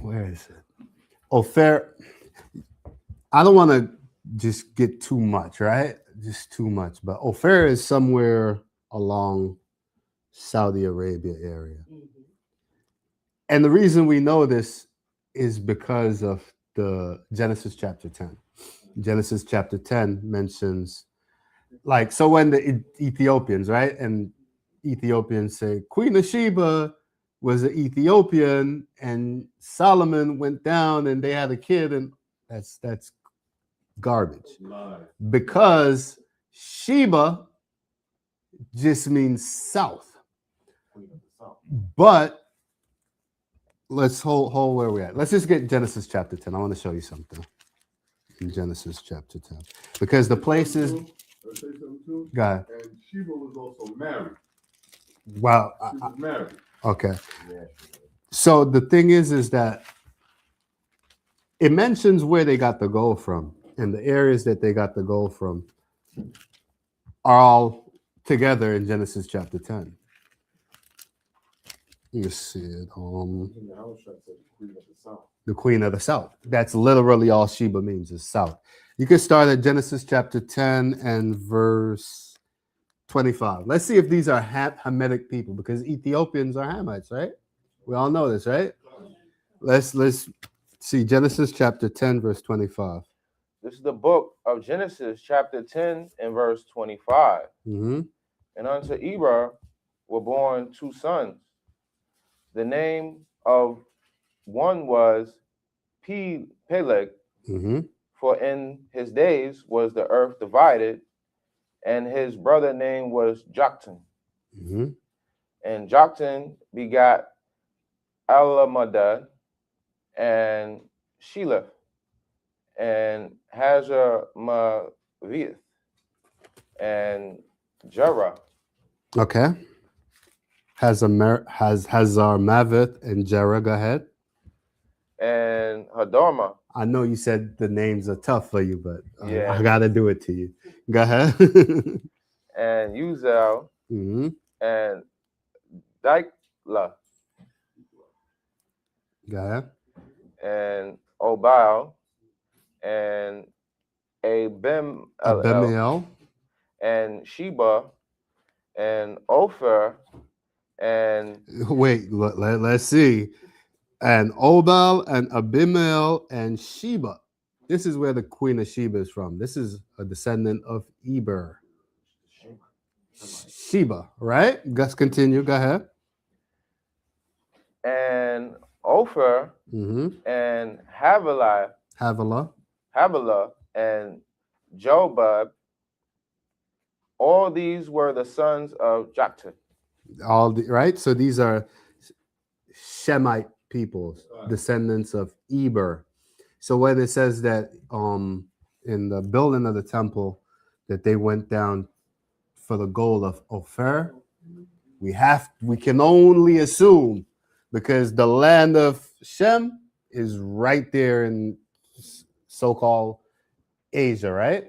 A: Where is it? Ophir. I don't want to just get too much, right? Just too much. But Ophir is somewhere along Saudi Arabia area.
D: Mhm.
A: And the reason we know this is because of the Genesis chapter 10. Genesis chapter 10 mentions, like, so when the Ethiopians, right? And Ethiopians say, Queen of Sheba was an Ethiopian and Solomon went down and they had a kid, and that's garbage. Because Sheba just means south. But let's hold where we're at. Let's just get Genesis chapter 10. I want to show you something in Genesis chapter 10. Because the places.
C: I'll say something too.
A: Go ahead.
C: And Sheba was also married.
A: Wow.
C: She was married.
A: Okay. So the thing is that it mentions where they got the gold from, and the areas that they got the gold from are all together in Genesis chapter 10. You see it. The queen of the south. That's literally all Sheba means, is south. You can start at Genesis chapter 10 and verse 25. Let's see if these are Hamitic people, because Ethiopians are Hamites, right? We all know this, right? Let's see Genesis chapter 10, verse 25.
B: This is the book of Genesis, chapter 10 and verse 25.
A: Mm-hmm.
B: And unto Eber were born two sons. The name of one was Peleg,
A: Mm-hmm.
B: for in his days was the earth divided, and his brother name was Joktan.
A: Mm-hmm.
B: And Joktan begot Alamadad and Sheleph and Hazarmaveth and Jerah.
A: Okay. Hazar Maveth and Jerah. Go ahead.
B: and Hadorma,
A: I know you said the names are tough for you, but
B: Yeah.
A: I gotta do it to you. Go ahead.
B: and Uzel,
A: hmm
B: and Dikla,
A: Go ahead.
B: and Obal, and Abimel,
A: Abimael.
B: and Sheba, and Ophir, and
A: Wait, let's see. And Obal and Abimael and Sheba. This is where the queen of Sheba is from. This is a descendant of Eber. Sheba, right? Let's continue. Go ahead.
B: and Ophir,
A: Mm-hmm.
B: and Havilah,
A: Havilah.
B: and Jobab. All these were the sons of Joktan.
A: Right. So these are Shemite peoples,
C: Right.
A: descendants of Eber. So when it says that in the building of the temple that they went down for the goal of Ophir, we can only assume, because the land of Shem is right there in so-called Asia, right?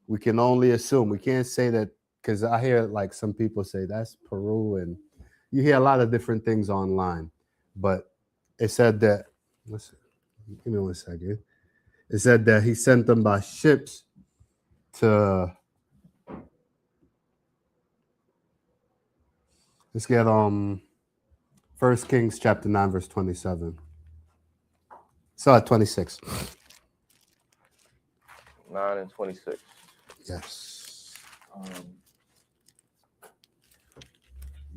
A: We can only assume. We can't say that, because I hear like some people say that's Peru, and you hear a lot of different things online. But it said that, give me 1 second. It said that he sent them by ships to, let's get 1 Kings chapter 9 verse 27. So at 26.
B: 9 and 26.
A: Yes.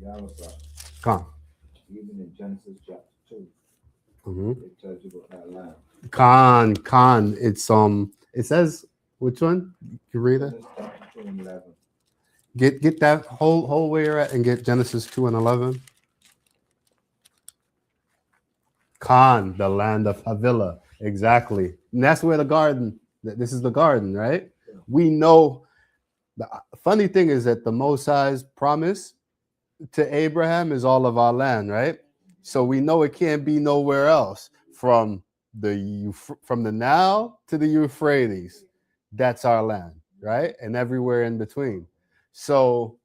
G: Yahweh,
A: Come on.
G: even in Genesis chapter 2,
A: Mm-hmm.
G: it tells you about that land.
A: Khan. It's it says which one? You read it?
G: Genesis chapter 2 and 11.
A: Get that whole where you're at and get Genesis 2 and 11. Khan, the land of Havilah. Exactly. And that's where the garden, this is the garden, right? We know the funny thing is that the Most High's promise to Abraham is all of our land, right? So we know it can't be nowhere else from the Nile to the Euphrates. That's our land, right? And everywhere in between. So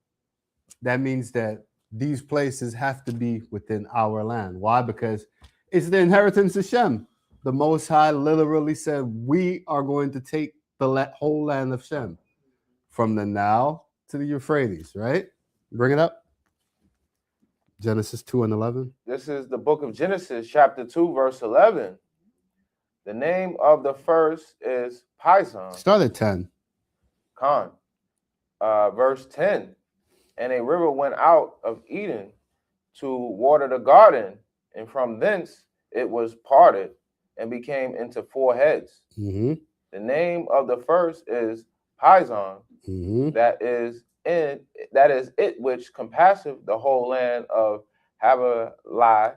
A: that means that these places have to be within our land. Why? Because it's the inheritance of Shem. The Most High literally said, we are going to take the whole land of Shem from the Nile to the Euphrates, right? Bring it up. Genesis 2 and 11.
B: This is the book of Genesis, chapter 2, verse 11. The name of the first is Pison.
A: Start at 10.
B: Khan. Verse 10. And a river went out of Eden to water the garden, and from thence it was parted and became into 4 heads.
A: Mm-hmm.
B: The name of the first is Pison.
A: Mm-hmm.
B: That is it which compasseth the whole land of Havilah,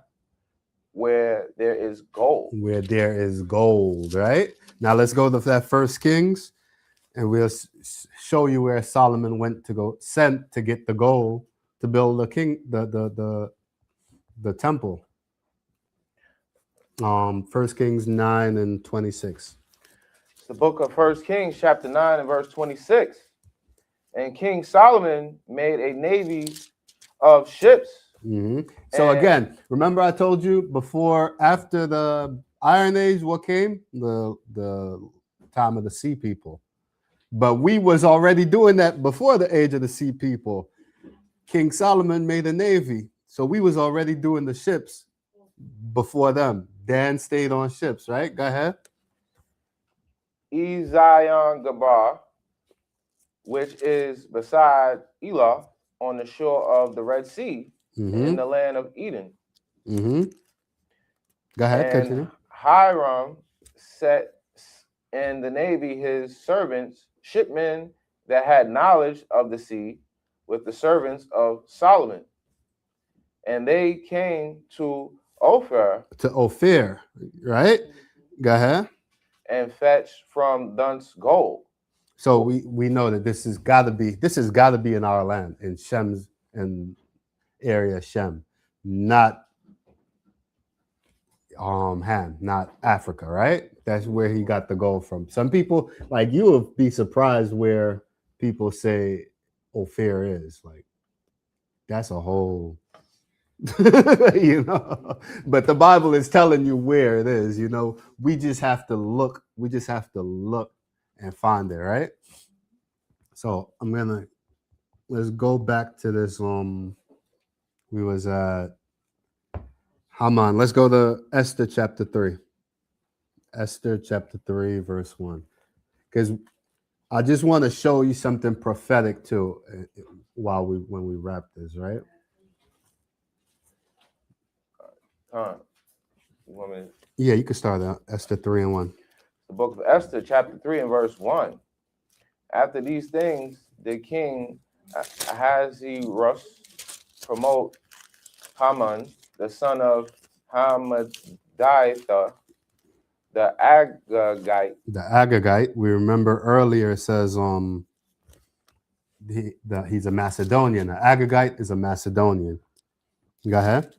B: where there is gold.
A: Where there is gold, right? Now let's go to that First Kings, and we'll show you where Solomon sent to get the gold to build the temple. 1 Kings 9 and 26.
B: It's the book of 1 Kings, chapter 9 and verse 26. And King Solomon made a navy of ships.
A: Mm-hmm. So again, remember I told you after the Iron Age, what came? The time of the Sea People. But we was already doing that before the age of the Sea People. King Solomon made a navy. So we was already doing the ships before them. Dan stayed on ships, right? Go ahead.
B: Ezion Gabar, which is beside Elah on the shore of the Red Sea, in the land of Eden.
A: Mm-hmm. Go ahead,
B: and
A: continue.
B: Hiram set in the navy his servants, shipmen that had knowledge of the sea, with the servants of Solomon. And they came to Ophir.
A: To Ophir, right? Go ahead.
B: And fetched from thence gold.
A: So we know that this has got to be in our land, in Shem's, and area Shem, not Ham, not Africa, right? That's where he got the gold from. Some people, like, you would be surprised where people say Ophir is. Like, that's a whole you know, but the Bible is telling you where it is. You know, we just have to look and find it, right? So let's go back to this. We was at Haman. Let's go to Esther chapter 3. Esther chapter 3, verse 1. Because I just want to show you something prophetic too when we wrap this, right?
B: You want me to-
A: Yeah, you can start out. Esther 3 and 1.
B: The book of Esther, chapter 3 and verse 1. After these things, the king Ahasuerus promote Haman, the son of Hammedatha, the Agagite.
A: The Agagite, we remember earlier, it says he's a Macedonian. An Agagite is a Macedonian. Go ahead.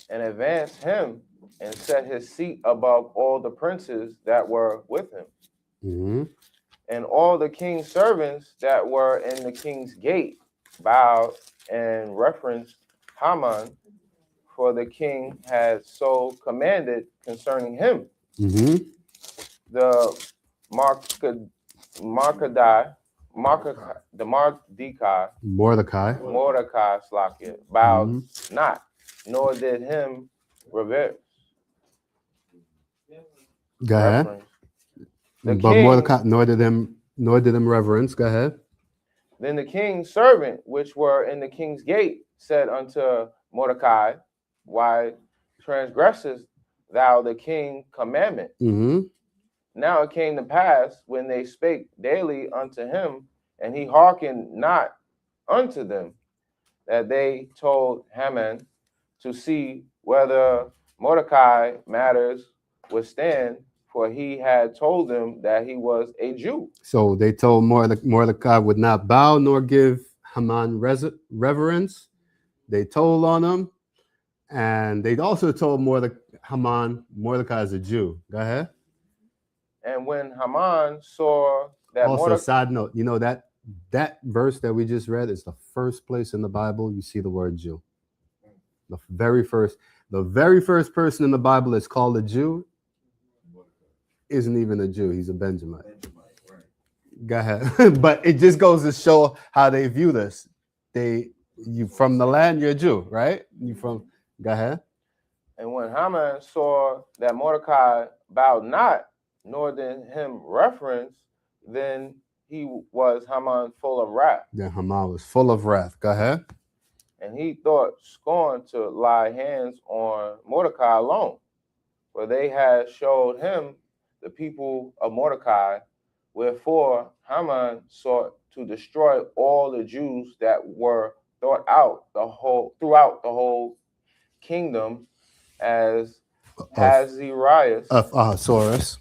B: And advanced him and set his seat above all the princes that were with him.
A: Mm-hmm.
B: And all the king's servants that were in the king's gate bowed and reverenced Haman, for the king had so commanded concerning him.
A: Mm-hmm.
B: The Mordecai Slakia bowed not, nor did him revere.
A: Go ahead.
B: Reference.
A: But
B: king,
A: Mordecai nor did him reverence. Go ahead.
B: Then the king's servant, which were in the king's gate, said unto Mordecai, why transgressest thou the king's commandment?
A: Mm-hmm.
B: Now it came to pass, when they spake daily unto him, and he hearkened not unto them, that they told Haman to see whether Mordecai matters would stand, for he had told them that he was a Jew.
A: So they told Mordecai would not bow nor give Haman reverence. They told on him, and they also told Mordecai is a Jew. Go ahead.
B: And when Haman saw that
A: Also, side note, you know that verse that we just read is the first place in the Bible you see the word Jew. The very first person in the Bible that's called a Jew isn't even a Jew. He's a Benjamite. Go ahead. But it just goes to show how they view this. You from the land, you're a Jew, right? Go ahead.
B: And when Haman saw that Mordecai bowed not, nor did him reverence, then Haman full of wrath.
A: Then Haman was full of wrath. Go ahead.
B: And he thought scorn to lie hands on Mordecai alone, for they had showed him the people of Mordecai, wherefore Haman sought to destroy all the Jews that were throughout the whole kingdom, as Ahasuerus
A: of Ahasuerus.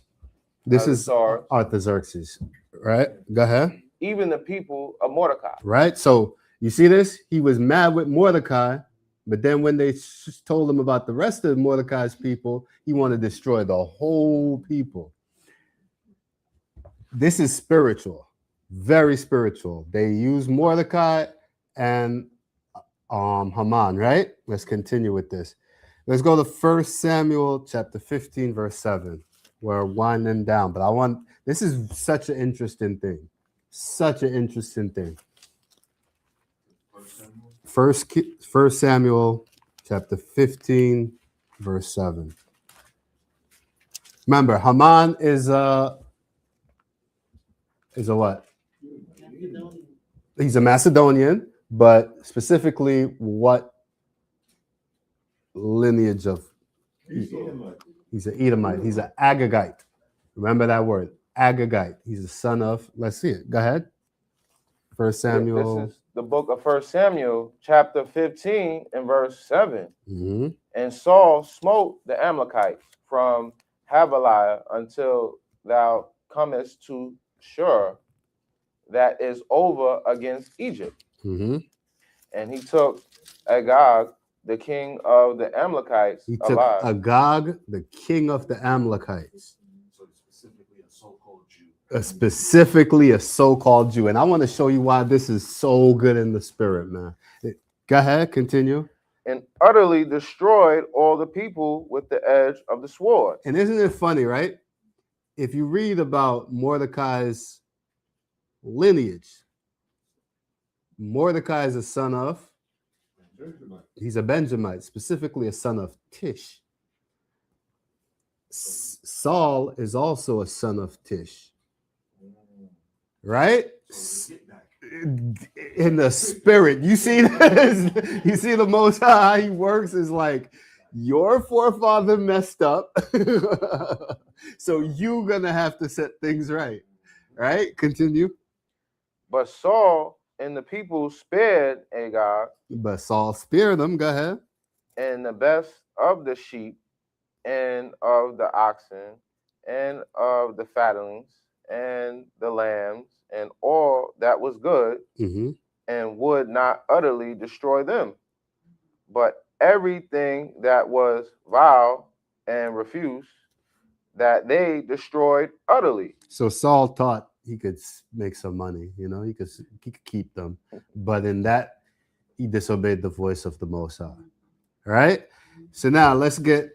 A: This is Artaxerxes, right? Go ahead.
B: Even the people of Mordecai.
A: Right. So you see this? He was mad with Mordecai, but then when they told him about the rest of Mordecai's people, he wanted to destroy the whole people. This is spiritual, very spiritual. They use Mordecai and Haman, right? Let's continue with this. Let's go to 1 Samuel chapter 15, verse 7. We're winding down, but this is such an interesting thing. Such an interesting thing. 1 Samuel chapter 15, verse 7. Remember, Haman is a what?
D: Macedonian.
A: He's a Macedonian, but specifically what lineage of? He's an Edomite. He's an Agagite. Remember that word, Agagite. He's the son of, let's see it. Go ahead. 1 Samuel.
B: This is the book of 1 Samuel, chapter 15 and verse 7.
A: Mm-hmm.
B: And Saul smote the Amalekites from Havilah until thou comest to Shur, that is over against Egypt.
A: Mm-hmm.
B: And he took Agag, the king of the Amalekites,
A: He took
B: alive.
A: Agag, the king of the Amalekites,
E: So specifically a so-called Jew.
A: specifically a so-called Jew. And I want to show you why this is so good in the spirit, man. Go ahead, continue.
B: And utterly destroyed all the people with the edge of the sword.
A: And isn't it funny, right? If you read about Mordecai's lineage, Mordecai is a son of, he's a Benjamite, specifically a son of Tish. Saul is also a son of Tish, right?
E: So get back.
A: In the spirit, you see this? You see the Most High, he works is like, your forefather messed up, so you're gonna have to set things right. Right? Continue.
B: But Saul and the people spared Agag
A: But Saul spared them. Go ahead.
B: and the best of the sheep and of the oxen and of the fattlings and the lambs and all that was good,
A: Mm-hmm.
B: and would not utterly destroy them. But everything that was vile and refuse, that they destroyed utterly.
A: So Saul thought he could make some money. You know, he could keep them, but in that he disobeyed the voice of the Most High. Right. So now let's get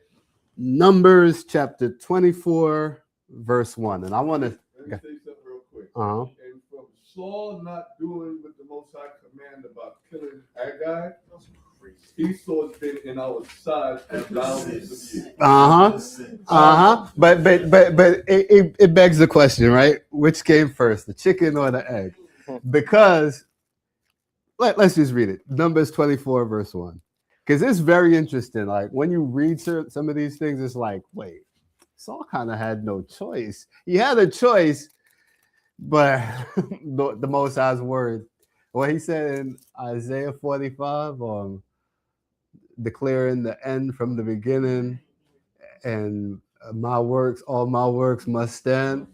A: Numbers chapter 24, verse 1, and I want to.
C: Let me say something real quick.
A: Uh-huh.
C: And from Saul not doing what the Most High command about killing Agag, Esau's been in our side for thousands of years.
A: But it begs the question, right? Which came first, the chicken or the egg? Because let's just read it. Numbers 24, verse 1. Because it's very interesting. Like when you read some of these things, it's like, wait, Saul kind of had no choice. He had a choice, but the Most High's word, what he said in Isaiah 45, declaring the end from the beginning, and all my works must stand.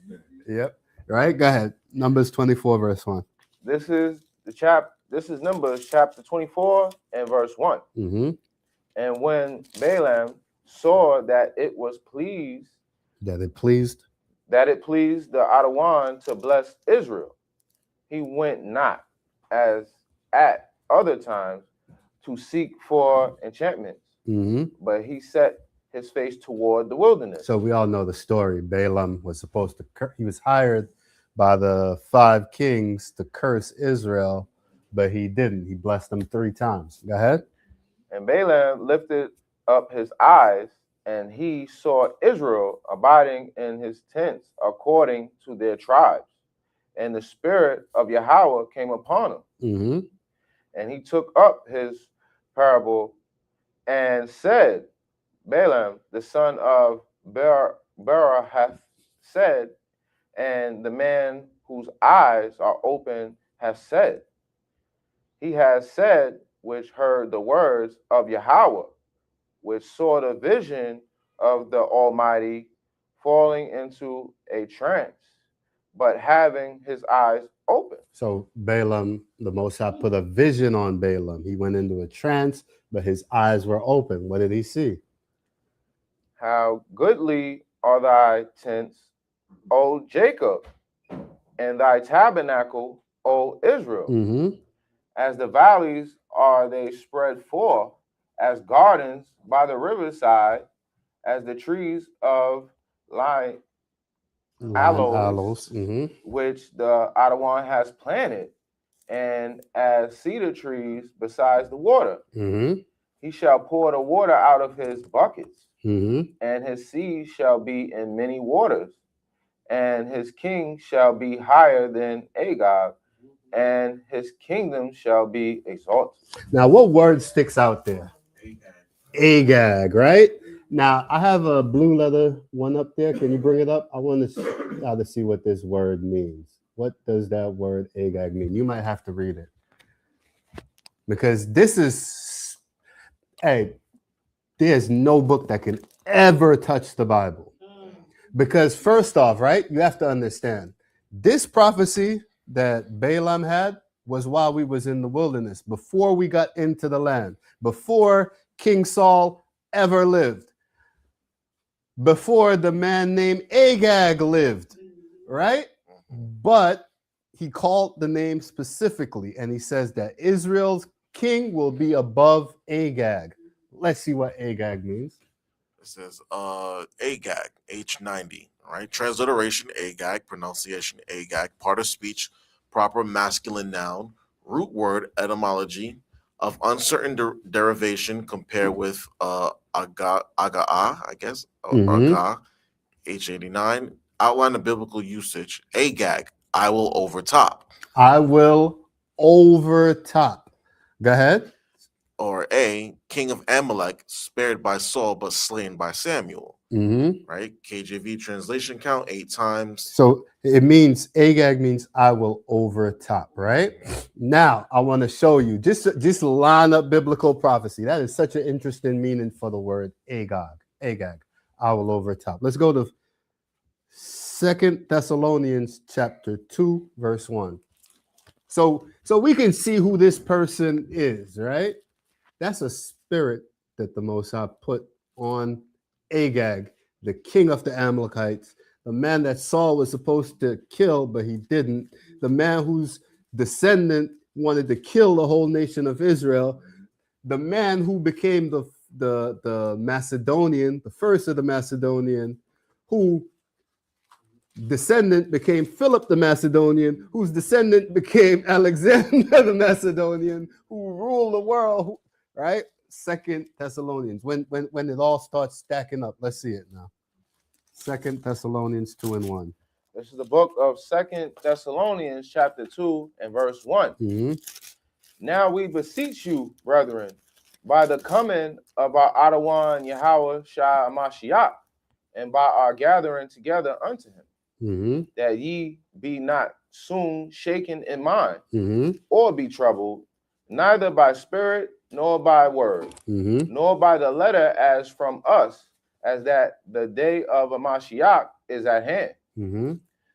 A: Yep. Right? Go ahead. Numbers 24, verse 1.
B: This is Numbers chapter 24 and verse 1.
A: Mm-hmm.
B: And when Balaam saw that it pleased
A: That it pleased.
B: the Adawan to bless Israel, he went not as at other times to seek for enchantments,
A: Mm-hmm.
B: but he set his face toward the wilderness.
A: So we all know the story. Balaam was supposed to, he was hired by the 5 kings to curse Israel, but he didn't. He blessed them 3 times. Go ahead.
B: And Balaam lifted up his eyes, and he saw Israel abiding in his tents according to their tribes. And the spirit of Yahweh came upon him.
A: Mm-hmm.
B: And he took up his parable and said, Balaam, the son of Beor hath said, and the man whose eyes are open hath said. He has said, which heard the words of Yahweh, which saw the vision of the Almighty falling into a trance, but having his eyes open.
A: So Balaam, the Most High put a vision on Balaam. He went into a trance, but his eyes were open. What did he see?
B: How goodly are thy tents, O Jacob, and thy tabernacle, O Israel.
A: Mm-hmm.
B: As the valleys are they spread forth, as gardens by the riverside, as the trees of aloes,
A: Mm-hmm.
B: which the Adawan has planted, and as cedar trees besides the water.
A: Mm-hmm.
B: He shall pour the water out of his buckets,
A: Mm-hmm.
B: and his seed shall be in many waters, and his king shall be higher than Agag, and his kingdom shall be exalted.
A: Now, what word sticks out there? Agag, right? Now, I have a blue letter one up there. Can you bring it up? I want to see what this word means. What does that word Agag mean? You might have to read it. Because this is, there's no book that can ever touch the Bible. Because first off, right, you have to understand, this prophecy that Balaam had was while we was in the wilderness, before we got into the land, before King Saul ever lived, before the man named Agag lived, right? But he called the name specifically, and he says that Israel's king will be above Agag. Let's see what Agag means.
F: It says Agag, H90, right? Transliteration Agag, pronunciation Agag, part of speech, proper masculine noun, root word etymology of uncertain derivation compared with aga, I guess,
A: Mhm.
F: aga, H89. Outline of biblical usage, Agag, I will overtop.
A: I will overtop. Go ahead.
F: Or A, king of Amalek, spared by Saul but slain by Samuel.
A: Mm-hmm.
F: Right? KJV translation count 8 times.
A: So it means Agag means I will overtop, right? Now I want to show you just line up biblical prophecy. That is such an interesting meaning for the word Agag. Agag, I will overtop. Let's go to 2 Thessalonians chapter 2, verse 1. So we can see who this person is, right? That's a spirit that the Most High put on Agag, the king of the Amalekites, the man that Saul was supposed to kill, but he didn't, the man whose descendant wanted to kill the whole nation of Israel, the man who became the Macedonian, the first of the Macedonian, who descendant became Philip the Macedonian, whose descendant became Alexander the Macedonian, who ruled the world, right? 2 Thessalonians, when it all starts stacking up. Let's see it now. 2 Thessalonians 2:1.
B: This is the book of 2 Thessalonians chapter 2 and verse 1.
A: Mm-hmm.
B: Now we beseech you, brethren, by the coming of our Adawan Yahweh Shah Mashiach, and by our gathering together unto him,
A: Mm-hmm.
B: that ye be not soon shaken in mind,
A: Mm-hmm.
B: or be troubled, neither by spirit, nor by word,
A: Mm-hmm.
B: nor by the letter as from us, as that the day of a Mashiach is at hand.
A: Mm-hmm.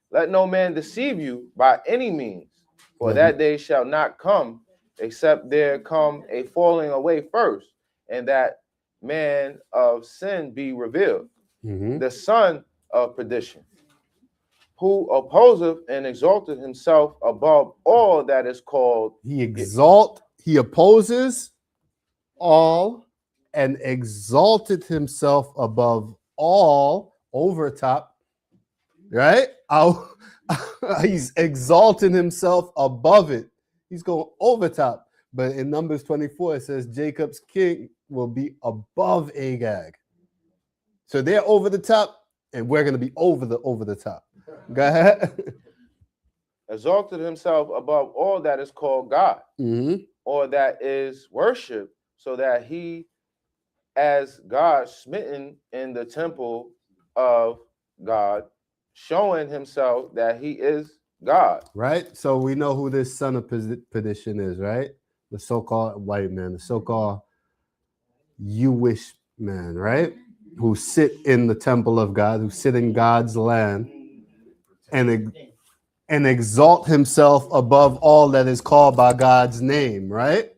B: Let no man deceive you by any means, for
A: Let
B: that day shall not come, except there come a falling away first, and that man of sin be revealed,
A: Mm-hmm.
B: the son of perdition, who opposeth and exalted himself above all that is called.
A: He opposes all and exalted himself above all, overtop, right? He's exalting himself above it. He's going overtop. But in Numbers 24, it says Jacob's king will be above Agag. So they're over the top, and we're going to be over the top. Go ahead.
B: Exalted himself above all that is called God,
A: Mm-hmm.
B: or that is worship, so that he, as God, smitten in the temple of God, showing himself that he is God.
A: Right? So we know who this son of perdition is, right? The so-called white man, the so-called Jewish man, right? Who sit in the temple of God, who sit in God's land and exalt himself above all that is called by God's name, right?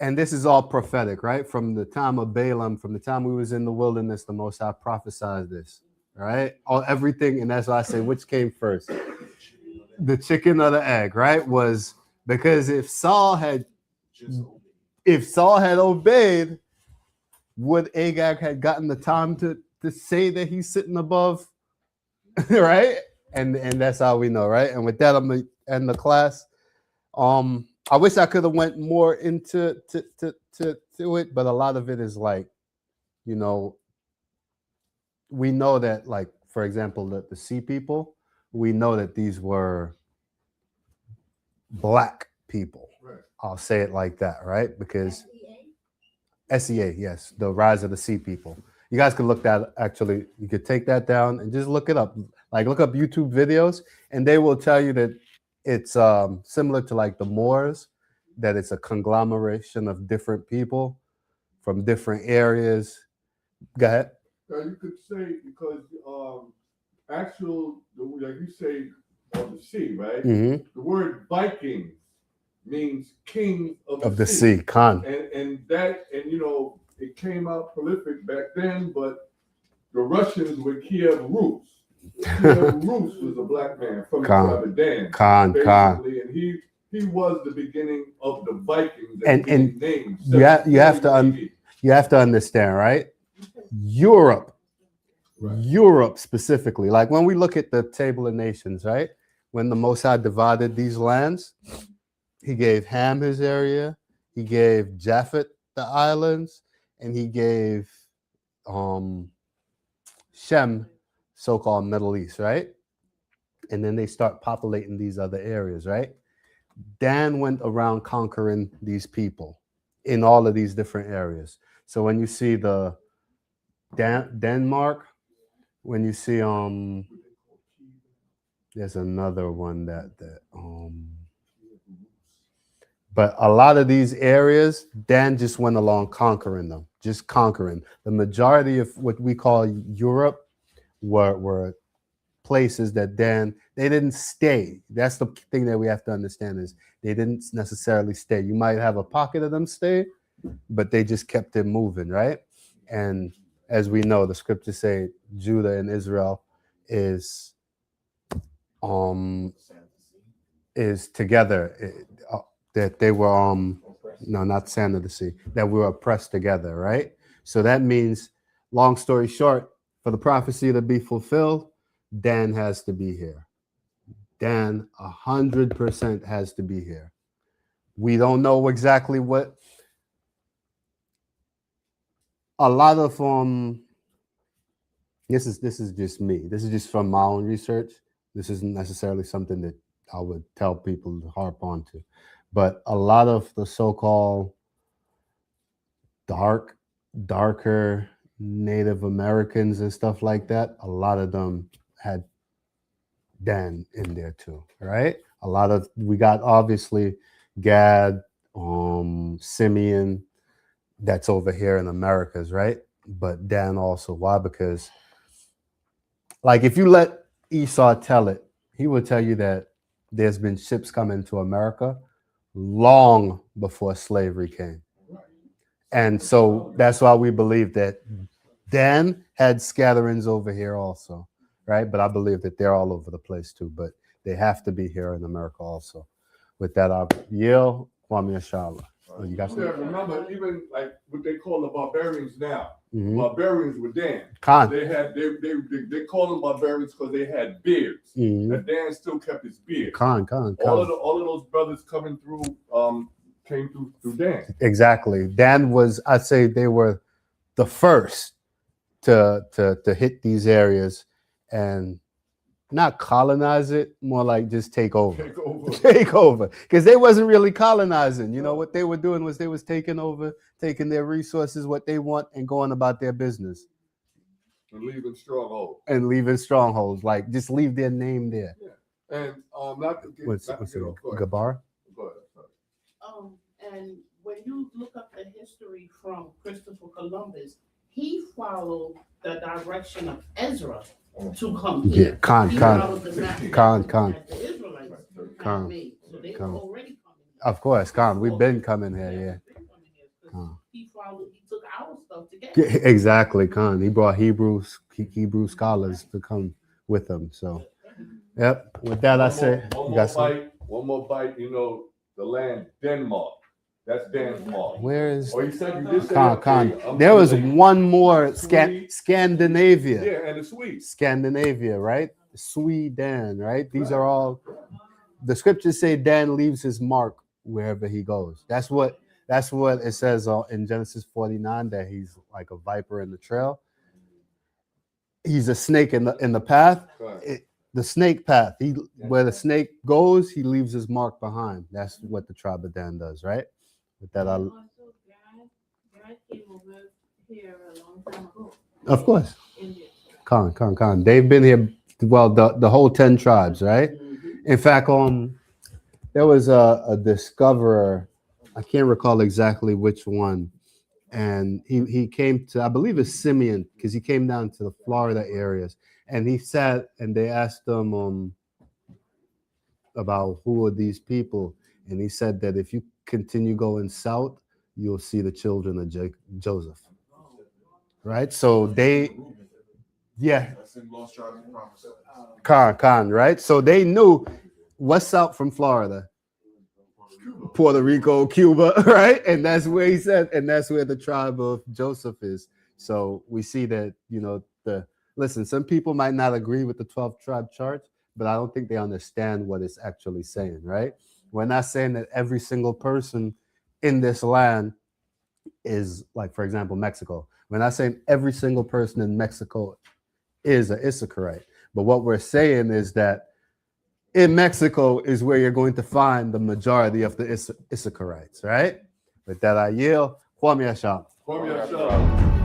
A: And this is all prophetic, right? From the time of Balaam, from the time we was in the wilderness, the Most High prophesied this, right? All everything, and that's why I say, which came first? The chicken or the egg, right? Was because if Saul had obeyed, would Agag had gotten the time to say that he's sitting above, right? And that's how we know, right? And with that, I'm gonna end the class. I wish I could have went more into to it, but a lot of it is like, you know, we know that, like, for example, the Sea people, we know that these were black people.
C: Right.
A: I'll say it like that, right? Because SEA, yes, the rise of the Sea people. You guys could look that, actually, you could take that down and just look it up. Like, look up YouTube videos, and they will tell you that it's similar to like the Moors, that it's a conglomeration of different people from different areas. Go ahead.
C: Now you could say, because like you say, of the sea, right?
A: Mm-hmm.
C: The word Vikings means king
A: Of the sea, Khan.
C: and you know, it came out prolific back then, but the Russians were Kiev Rus. Kiev Rus was a black man from the
A: Khan.
C: tribe of Dan,
A: Khan.
C: basically, and he was the beginning of the Vikings
A: And
C: named.
A: you have to understand, right? Europe specifically, like when we look at the Table of Nations, right? When the Most High divided these lands, he gave Ham his area, he gave Japhet the islands, and he gave Shem, so-called Middle East, right? And then they start populating these other areas, right? Dan went around conquering these people in all of these different areas. So when you see the Denmark, when you see there's another one that but a lot of these areas, Dan just went along conquering them, just conquering. The majority of what we call Europe were places that Dan, they didn't stay. That's the thing that we have to understand is they didn't necessarily stay. You might have a pocket of them stay, but they just kept it moving, right? And as we know, the scriptures say Judah and Israel is together, that they were no, not sand of the sea, that we were oppressed together, right? So that means, long story short, for the prophecy to be fulfilled, Dan has to be here. Dan 100% has to be here. We don't know exactly what. A lot of this is just me. This is just from my own research. This isn't necessarily something that I would tell people to harp onto. But a lot of the so-called darker Native Americans and stuff like that, a lot of them had Dan in there too, right? We got obviously Gad, Simeon, that's over here in Americas, right? But Dan also. Why? Because like if you let Esau tell it, he will tell you that there's been ships coming to America long before slavery came. And so that's why we believe that Dan had scatterings over here also, right? But I believe that they're all over the place too, but they have to be here in America also. With that, I'll yield. Kwame Ashala. Oh, you got
C: Yeah,
A: something?
C: remember, even like what they call the barbarians now.
A: Mhm.
C: Barbarians were Dan.
A: Khan.
C: They call them barbarians because they had beards.
A: Mhm.
C: And Dan still kept his beard.
A: Khan.
C: All of those brothers coming through came through Dan.
A: Exactly. Dan was, I'd say they were the first to hit these areas and not colonize it, more like just take over. Take over. Because they wasn't really colonizing. You know, what they were doing was they was taking over, taking their resources, what they want, and going about their business.
C: And leaving strongholds.
A: And leaving strongholds. Like, just leave their name there.
C: Yeah. And not to get,
A: What's
C: not to
A: it?
C: get off course.
A: Gabar?
C: Go ahead, sorry.
D: And when you look up the history from Christopher Columbus, he followed the direction of Ezra to come here.
A: Yeah, Khan.
D: He followed the map that the Israelites had made. So they were already coming here.
A: Of course, Khan. We've been coming here, yeah.
D: He took our stuff together.
A: Exactly, Khan. He brought Hebrew scholars to come with him. So, yep. With that, I say,
C: One more bite. You know, the land Denmark. That's Dan's mark.
A: Where is
C: Oh, you did say
A: Khan? There was one more Scandinavia.
C: Yeah, and the Swedes.
A: Scandinavia, right? Sweden, right? These are all the scriptures say Dan leaves his mark wherever he goes. That's what it says in Genesis 49, that he's like a viper in the trail. He's a snake in the path. The snake path. Where the snake goes, he leaves his mark behind. That's what the tribe of Dan does, right? With that,
D: God came over here a long time ago.
A: of course. Khan. They've been here. Well, the whole 10 tribes, right? In fact, there was a discoverer. I can't recall exactly which one, and he came to, I believe it's Simeon, because he came down to the Florida areas, and he sat and they asked him, about who are these people, and he said that if you continue going south, you'll see the children of Joseph. Right? So they, yeah,
E: That's in Lost Tribe and Promise.
A: Khan, right? So they knew what's out from Florida, Puerto Rico, Cuba, right? And that's where he said, and that's where the tribe of Joseph is. So we see that, listen, some people might not agree with the 12 tribe chart, but I don't think they understand what it's actually saying, right? We're not saying that every single person in this land is, like, for example, Mexico. We're not saying every single person in Mexico is an Issacharite. But what we're saying is that in Mexico is where you're going to find the majority of the Issacharites, right? With that, I yield. Kwame Asha.
C: Kwame Ashala.